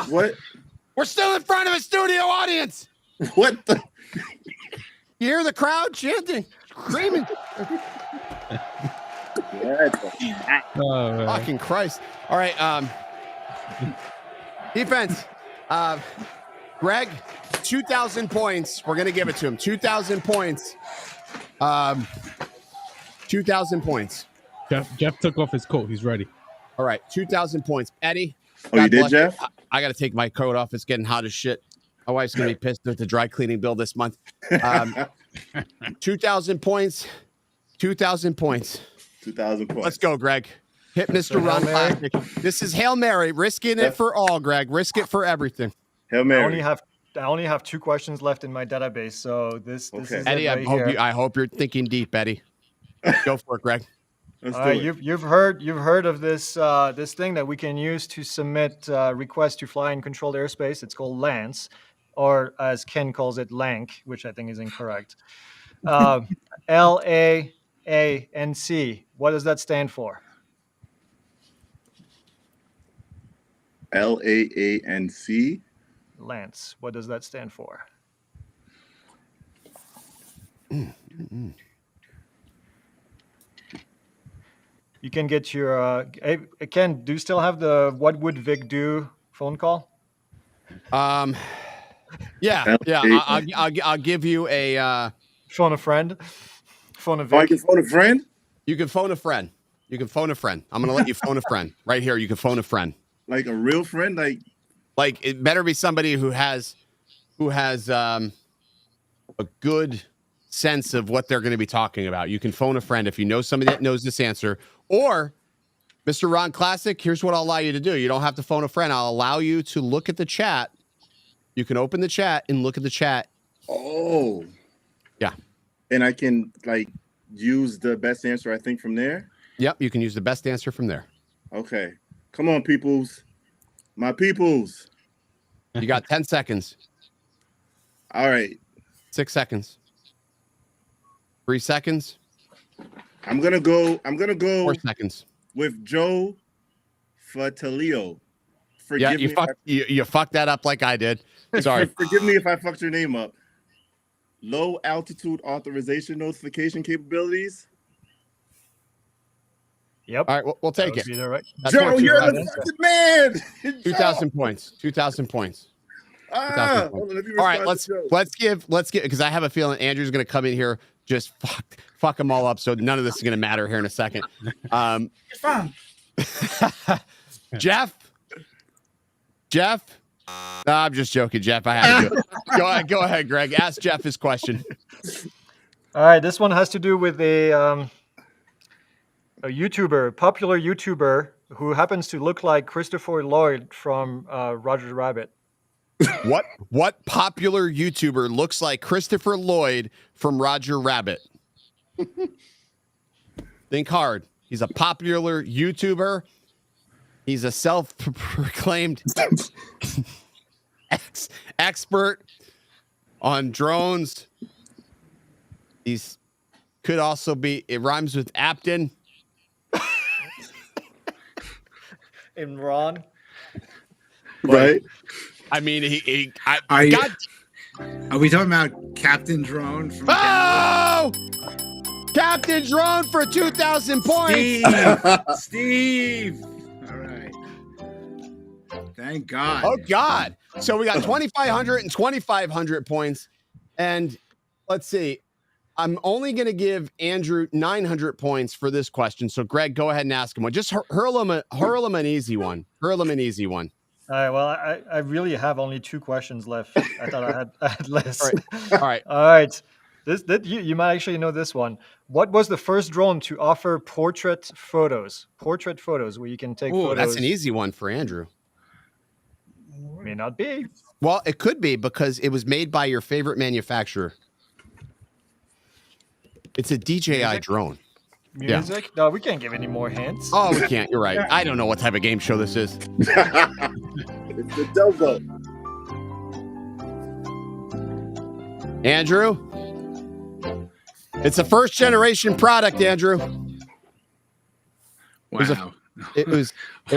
What? We're still in front of a studio audience. What the? You hear the crowd chanting, screaming. Oh, man. Fucking Christ. All right. Defense. Greg, 2,000 points. We're going to give it to him. 2,000 points. 2,000 points. Jeff took off his coat. He's ready. All right. 2,000 points. Eddie. Oh, you did, bless Jeff? I got to take my coat off. It's getting hot as shit. My wife's going to be pissed with the dry cleaning bill this month. 2,000 points. 2,000 points. 2,000 points. Let's go, Greg. Hit Mr. So Ron Hail Mary? Classic. This is Hail Mary. Risking it for all, Greg. Risk it for everything. Hail I Mary. only have 2 questions left in my database, so this Okay. is it Eddie, right here. I hope you're thinking deep, Eddie. Go for it, Greg. Let's All do right, it. you've heard of this this thing that we can use to submit requests to fly in controlled airspace. It's called LANC, or as Ken calls it, LANC, which I think is incorrect. LAANC. What does that stand for? LAANC. LANC. What does that stand for? You can get your Ken. Do you still have the "What would Vic do" phone call? Yeah. I'll give you a. Phone a friend. Phone a Oh, I Vic. can phone a friend? You can phone a friend. You can phone a friend. I'm going to let you phone a friend right here. You can phone a friend. Like a real friend, like it better be somebody who has a good sense of what they're going to be talking about. You can phone a friend if you know somebody that knows this answer. Or, Mr. Ron Classic, here's what I'll allow you to do. You don't have to phone a friend. I'll allow you to look at the chat. You can open the chat and look at the chat. Oh. Yeah. And I can like use the best answer, I think, from there? Yep, you can use the best answer from there. Okay. Come on, peoples. My peoples. You got 10 seconds. All right. 6 seconds. 3 seconds. I'm gonna go 4 seconds. with Joe Fatalio. Yeah, you fucked that up like I did. Sorry. Forgive me if I fucked your name up. Low altitude authorization notification capabilities. Yep. All right, we'll take it. Right. Joe, you're the fucking man. 2,000 points. 2,000 points. All right, let's give because I have a feeling Andrew's going to come in here just fuck them all up. So none of this is going to matter here in a second. It's fun. Jeff. No, I'm just joking, Jeff. I had to do it. Go ahead, Greg. Ask Jeff his question. All right, this one has to do with a YouTuber, popular YouTuber who happens to look like Christopher Lloyd from Roger Rabbit. What popular YouTuber looks like Christopher Lloyd from Roger Rabbit? Think hard. He's a popular YouTuber. He's a self-proclaimed expert on drones. He's could also be. It rhymes with Apton. Imran. Right. I mean, Are we talking about Captain Drone? From Captain Drone for 2,000 points. Steve. All right. Thank God. Oh God. So we got 2,500 and 2,500 points, and let's see. I'm only going to give Andrew 900 points for this question. So Greg, go ahead and ask him one. Just hurl him an easy one. Hurl him an easy one. All right. Well, I really have only 2 questions left. I thought I had less. All right. All right. You might actually know this one. What was the first drone to offer portrait photos? Portrait photos where you can take photos. That's an easy one for Andrew. May not be. Well, it could be because it was made by your favorite manufacturer. It's a DJI drone. Music? Yeah. No, we can't give any more hints. Oh, we can't. You're right. I don't know what type of game show this is. It's the Dobo. Andrew? It's a first generation product, Andrew. Wow. It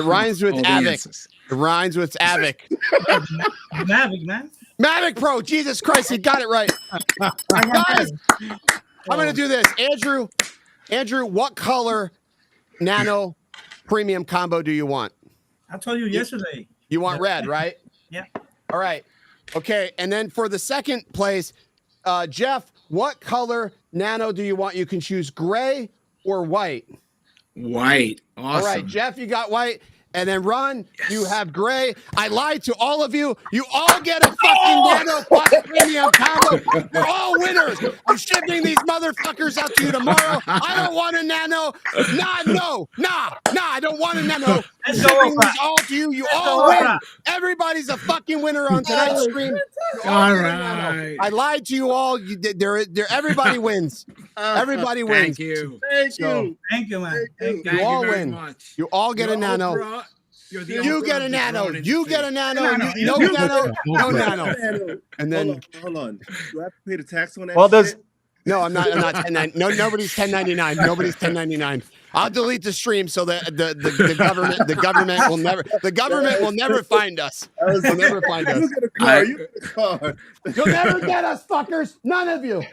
rhymes with Avic. It rhymes with Avic. Mavic, man. Mavic Pro. Jesus Christ, he got it right. Guys, I'm going to do this. Andrew, what color Nano premium combo do you want? I told you yesterday. You want red, right? Yeah. All right. Okay. And then for the second place, Jeff, what color Nano do you want? You can choose gray or white. White. Awesome. All right, Jeff, you got white. And then Ron, you have gray. I lied to all of you. You all get a fucking Nano Plus premium combo. You're all winners. I'm shipping these motherfuckers out to you tomorrow. I don't want a Nano. Nah, I don't want a Nano. I'm shipping these all to you. You all win. Everybody's a fucking winner on tonight's stream. All right. I lied to you all. Everybody wins. Everybody wins. Thank you. Thank you. Thank you, man. Thank you. You all very win. much. You all get a Nano. You get a Nano. You get a Nano. No Nano. No Nano. And then hold on. Do I have to pay the tax on that? Well, does no, I'm not 1099. No, nobody's 1099. Nobody's 1099. I'll delete the stream so that the government will never find us. They'll never find us. You get a car. You get a car. You'll never get us, fuckers. None of you.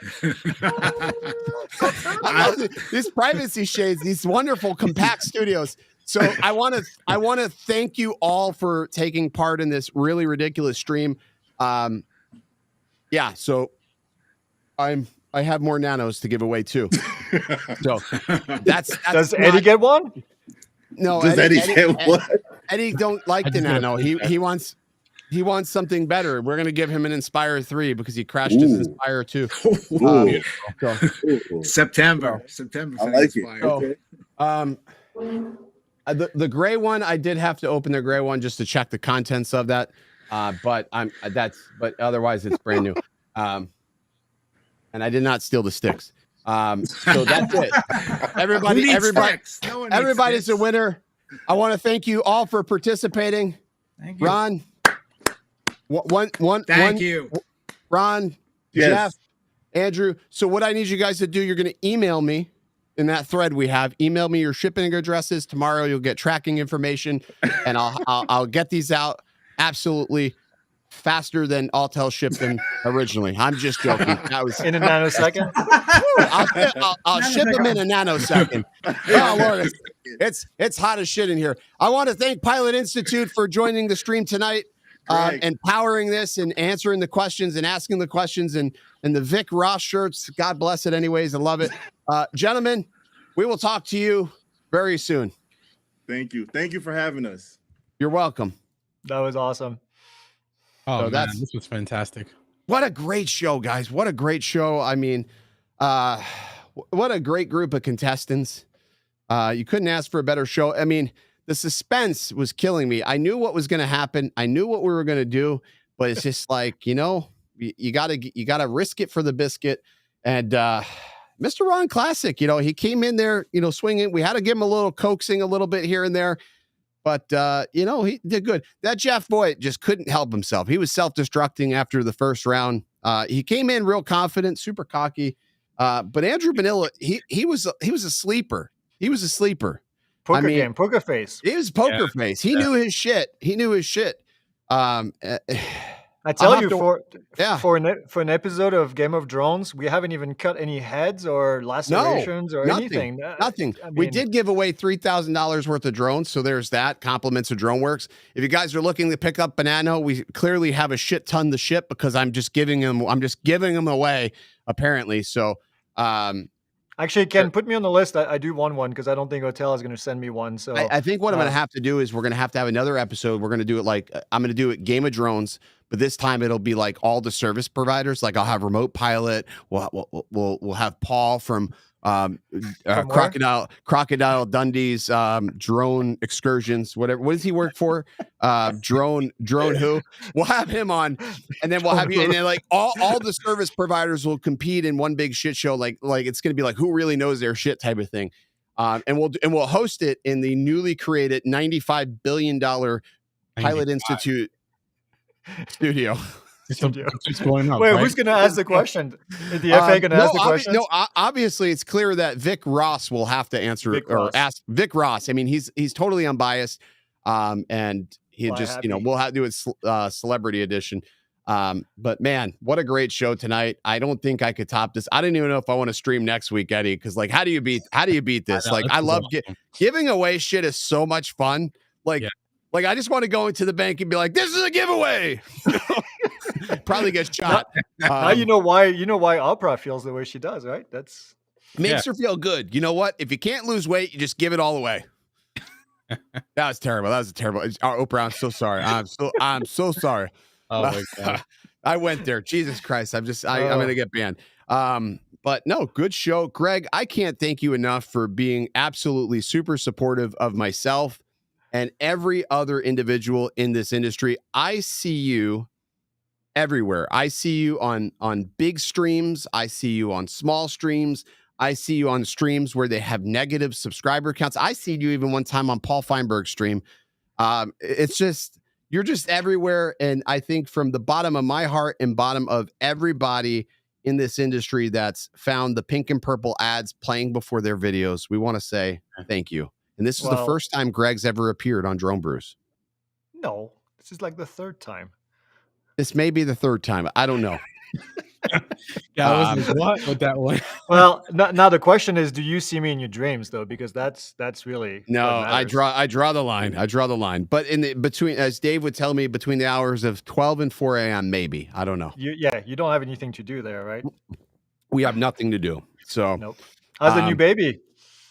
These privacy shades, these wonderful compact studios. So I want to thank you all for taking part in this really ridiculous stream. Yeah. So I'm I have more nanos to give away too. So that's Does not- Eddie get one? No, Does Eddie get what? Eddie don't like I the just got a Nano. flashback. He wants something better. We're gonna give him an Inspire 3 because he crashed his Ooh. Inspire 2. Ooh. So, September. I for like it. Inspire. So, the gray one, I did have to open the gray one just to check the contents of that. But otherwise it's brand new. And I did not steal the sticks. So that's it. Who needs Everybody's sticks? No one needs a sticks. winner. I want to thank you all for participating. Thank you. Ron, Thank you. Ron, Yes. Jeff, Andrew. So what I need you guys to do, you're going to email me in that thread we have. Email me your shipping addresses. Tomorrow you'll get tracking information, and I'll get these out absolutely faster than Altel shipped them originally. I'm just joking. That was In a nanosecond? I'll ship them in a nanosecond. Oh Lord, it's hot as shit in here. I want to thank Pilot Institute for joining the stream tonight, and powering this and answering the questions and asking the questions and the Vic Ross shirts. God bless it. Anyways, I love it, gentlemen. We will talk to you very soon. Thank you. Thank you for having us. You're welcome. That was awesome. Oh, So man, that's- this was fantastic. What a great show, guys. What a great show. I mean, what a great group of contestants. You couldn't ask for a better show. I mean, the suspense was killing me. I knew what was going to happen. I knew what we were going to do, but it's just like, you gotta risk it for the biscuit. And Mr. Ron Classic, he came in there, swinging. We had to give him a little coaxing a little bit here and there. But, he did good. That Jeff Boyd just couldn't help himself. He was self-destructing after the first round. He came in real confident, super cocky. But Andrew Vanilla, he was a sleeper. He was a sleeper. Poker face. He was poker face. He knew his shit. I tell have you, to- for an episode of Game of Drones, we haven't even cut any heads or lacerations or anything. Nothing. I We mean- did give away $3,000 worth of drones, so there's that. Compliments of DroneWorks. If you guys are looking to pick up Banana, we clearly have a shit ton to ship because I'm just giving them away apparently. So, Actually, Ken, put me on the list. I do want one because I don't think Hotel is going to send me one. So I think what I'm going to have to do is we're going to have another episode. We're going to do it like I'm going to do it Game of Drones, but this time it'll be like all the service providers. Like I'll have Remote Pilot. We'll have Paul from Crocodile Dundee's drone excursions. Whatever. What does he work for? Drone who? We'll have him on, and then we'll have you. And then like all the service providers will compete in one big shit show. Like it's going to be like who really knows their shit type of thing. And we'll host it in the newly created $95 billion Pilot Institute studio. It's going up. wait, right? who's going to ask the question? Is the FA going to ask the question? Obviously, it's clear that Vic Ross will have to answer ask Vic Ross. I mean, he's totally unbiased, and he we'll have to do it celebrity edition. But man, what a great show tonight. I don't think I could top this. I didn't even know if I want to stream next week, Eddie, because like, how do you beat this? I love giving away shit is so much fun. Like I just want to go into the bank and be like, this is a giveaway. Probably get shot. Now you know why Opera feels the way she does, right? That's makes her feel good. You know what? If you can't lose weight, you just give it all away. That was terrible. Oprah, I'm so sorry. I'm so sorry. Oh my God. I went there. Jesus Christ. I'm gonna get banned. But no, good show. Greg, I can't thank you enough for being absolutely super supportive of myself and every other individual in this industry. I see you everywhere. I see you on big streams. I see you on small streams. I see you on streams where they have negative subscriber counts. I see you even one time on Paul Feinberg's stream. It's just, you're just everywhere. And I think from the bottom of my heart and bottom of everybody in this industry that's found the pink and purple ads playing before their videos, we want to say thank you. And this is the first time Greg's ever appeared on Drone Brews. No, this is like the third time. This may be the third time. I don't know. Yeah, I was like, what with that one? Well, now the question is, do you see me in your dreams though? Because that's really no. what I matters. draw the line. But between, as Dave would tell me, between the hours of 12 and 4 a.m. maybe. I don't know. You don't have anything to do there, right? we have nothing to do. So Nope. How's the new baby?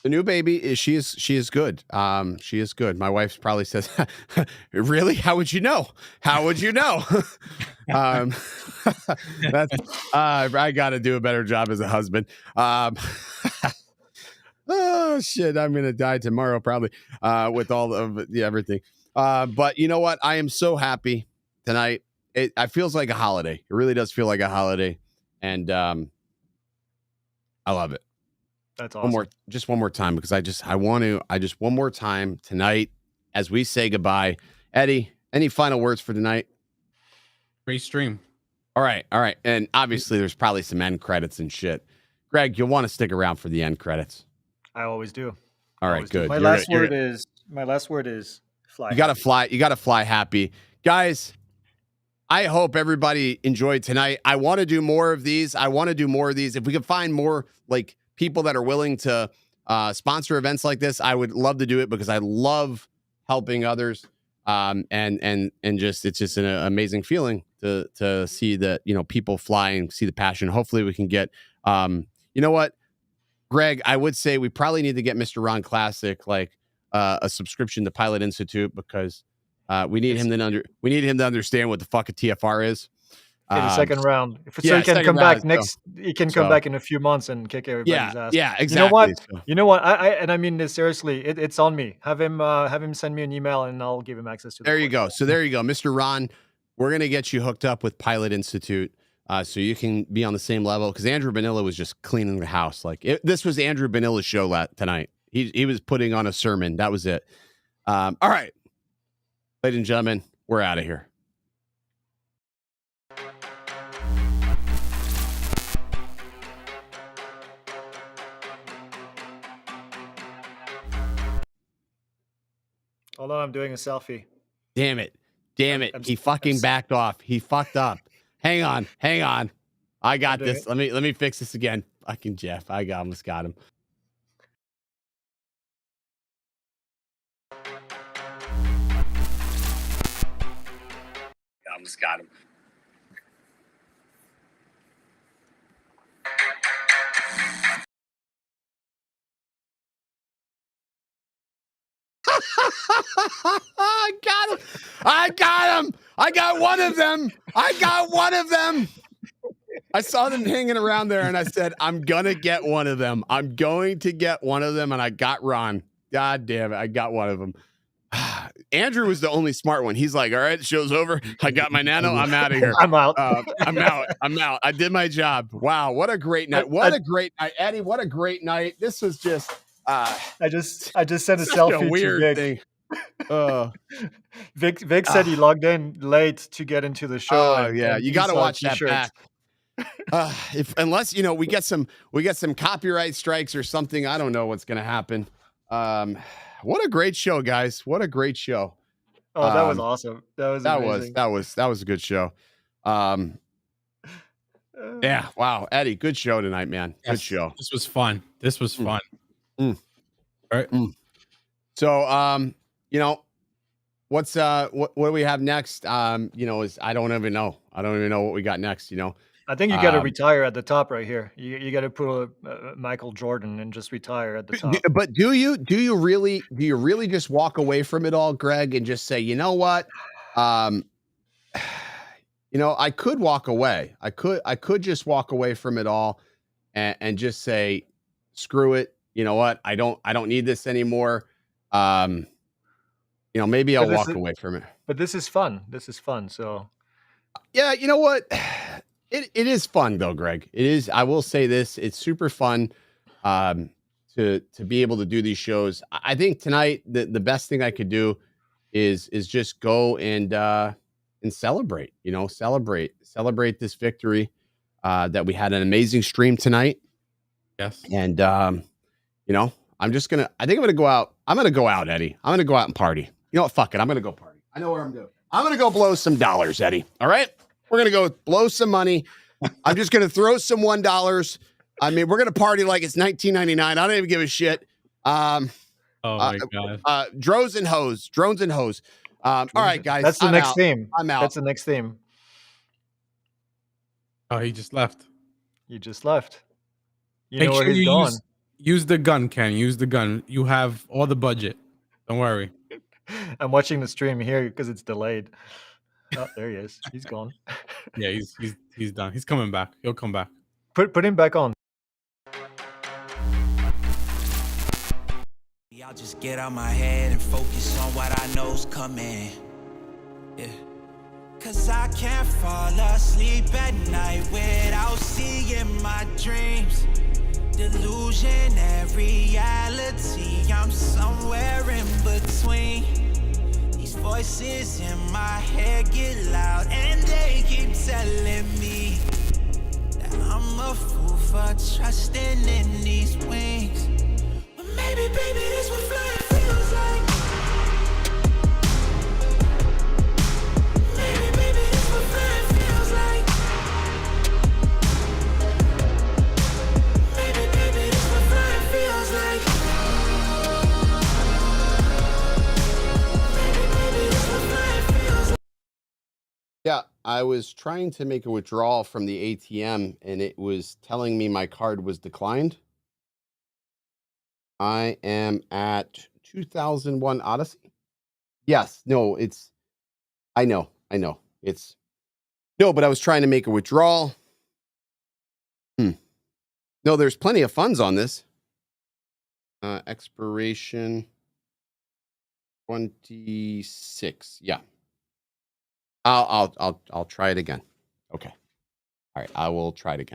the new baby is she is good. She is good. My wife probably says, "Really? How would you know? How would you know?" That's I got to do a better job as a husband. Oh shit, I'm gonna die tomorrow probably with all of everything. But you know what? I am so happy tonight. It feels like a holiday. It really does feel like a holiday, and I love it. That's awesome. One more time, because I just one more time tonight as we say goodbye. Eddie, any final words for tonight? Great stream. All right. And obviously there's probably some end credits and shit. Greg, you'll want to stick around for the end credits. I always do. All right, good. My last word is fly. You gotta fly happy. Guys, I hope everybody enjoyed tonight. I want to do more of these. If we can find more like people that are willing to sponsor events like this, I would love to do it, because I love helping others. And just it's just an amazing feeling to see that, you know, people flying, see the passion. Hopefully we can get you know what, Greg, I would say we probably need to get Mr. Ron Classic like a subscription to Pilot Institute, because we need him to understand what the fuck a TFR is. Okay, the second round. So he can come back he can come back in a few months and kick everybody's ass. Yeah, exactly. You know what? You know what? I mean this seriously. It's on me. Have him send me an email and I'll give him access to There you go. So there you go. Mr. Ron, we're gonna get you hooked up with Pilot Institute. So you can be on the same level, because Andrew Bonilla was just cleaning the house. This was Andrew Bonilla's show tonight. He was putting on a sermon. That was it. All right, ladies and gentlemen, we're out of here. Hold on, I'm doing a selfie. Damn it. He fucking backed off. He fucked up. Hang on. I got this. Let me fix this again. Fucking Jeff. I almost got him. I got him. I got one of them. I saw them hanging around there, and I said, I'm gonna get one of them. And I got Ron. God damn it, I got one of them. Andrew was the only smart one. He's like, all right, the show's over. I got my Nano. I'm out of here. I'm out. I'm out. I did my job. Wow, what a great night. A great night, Eddie. What a great night. This was just I just sent a selfie weird to Vic. Thing. Vic said he logged in late to get into the show. Oh yeah, you got to watch that back. Unless we get some copyright strikes or something, I don't know what's gonna happen. What a great show, guys! What a great show. Oh, that was awesome. That was a good show. Yeah, wow, Eddie, good show tonight, man. Yes, good show. This was fun. All right. So, what's what do we have next? Is I don't even know what we got next. I think you got to retire at the top right here. You got to put a Michael Jordan and just retire at the top. But do you really just walk away from it all, Greg, and just say, you know what? I could walk away. I could just walk away from it all and just say, screw it. You know what? I don't need this anymore. Maybe I'll walk away from it. But this is fun. So yeah, you know what? It is fun though, Greg. It is. I will say this: it's super fun to be able to do these shows. I think tonight the best thing I could do is just go and celebrate. Celebrate this victory. That we had an amazing stream tonight. Yes, and I think I'm gonna go out. I'm gonna go out, Eddie. I'm gonna go out and party. You know what? Fuck it. I'm gonna go party. I know where I'm going. I'm gonna go blow some dollars, Eddie. All right. We're going to go blow some money. I'm just going to throw some $1. I mean, we're going to party like it's 1999. I don't even give a shit. Oh my God. Drones and hoes. All right, guys. That's the next theme. I'm out. That's the next theme. Oh, he just left. You just left. You Make know where sure he's you gone. use the gun, Ken. Use the gun. You have all the budget. Don't worry. I'm watching the stream here because it's delayed. Oh, there he is. He's gone. Yeah, he's done. He's coming back. He'll come back. Put him back on. I'll just get out my head and focus on what I know's coming. Yeah. Cause I can't fall asleep at night without seeing my dreams. Delusion, reality, I'm somewhere in between. These voices in my head get loud and they keep telling me that I'm a fool for trusting in these wings. But maybe, baby, this what flying feels like. Maybe, baby, this what flying feels like. Maybe, baby, this what flying feels like. Maybe, baby, this what flying feels like. Yeah, I was trying to make a withdrawal from the ATM and it was telling me my card was declined. I am at 2001 Odyssey. Yes, no, I know. It's no, but I was trying to make a withdrawal. No, there's plenty of funds on this. Expiration 26. Yeah. I'll try it again. Okay. All right, I will try it again.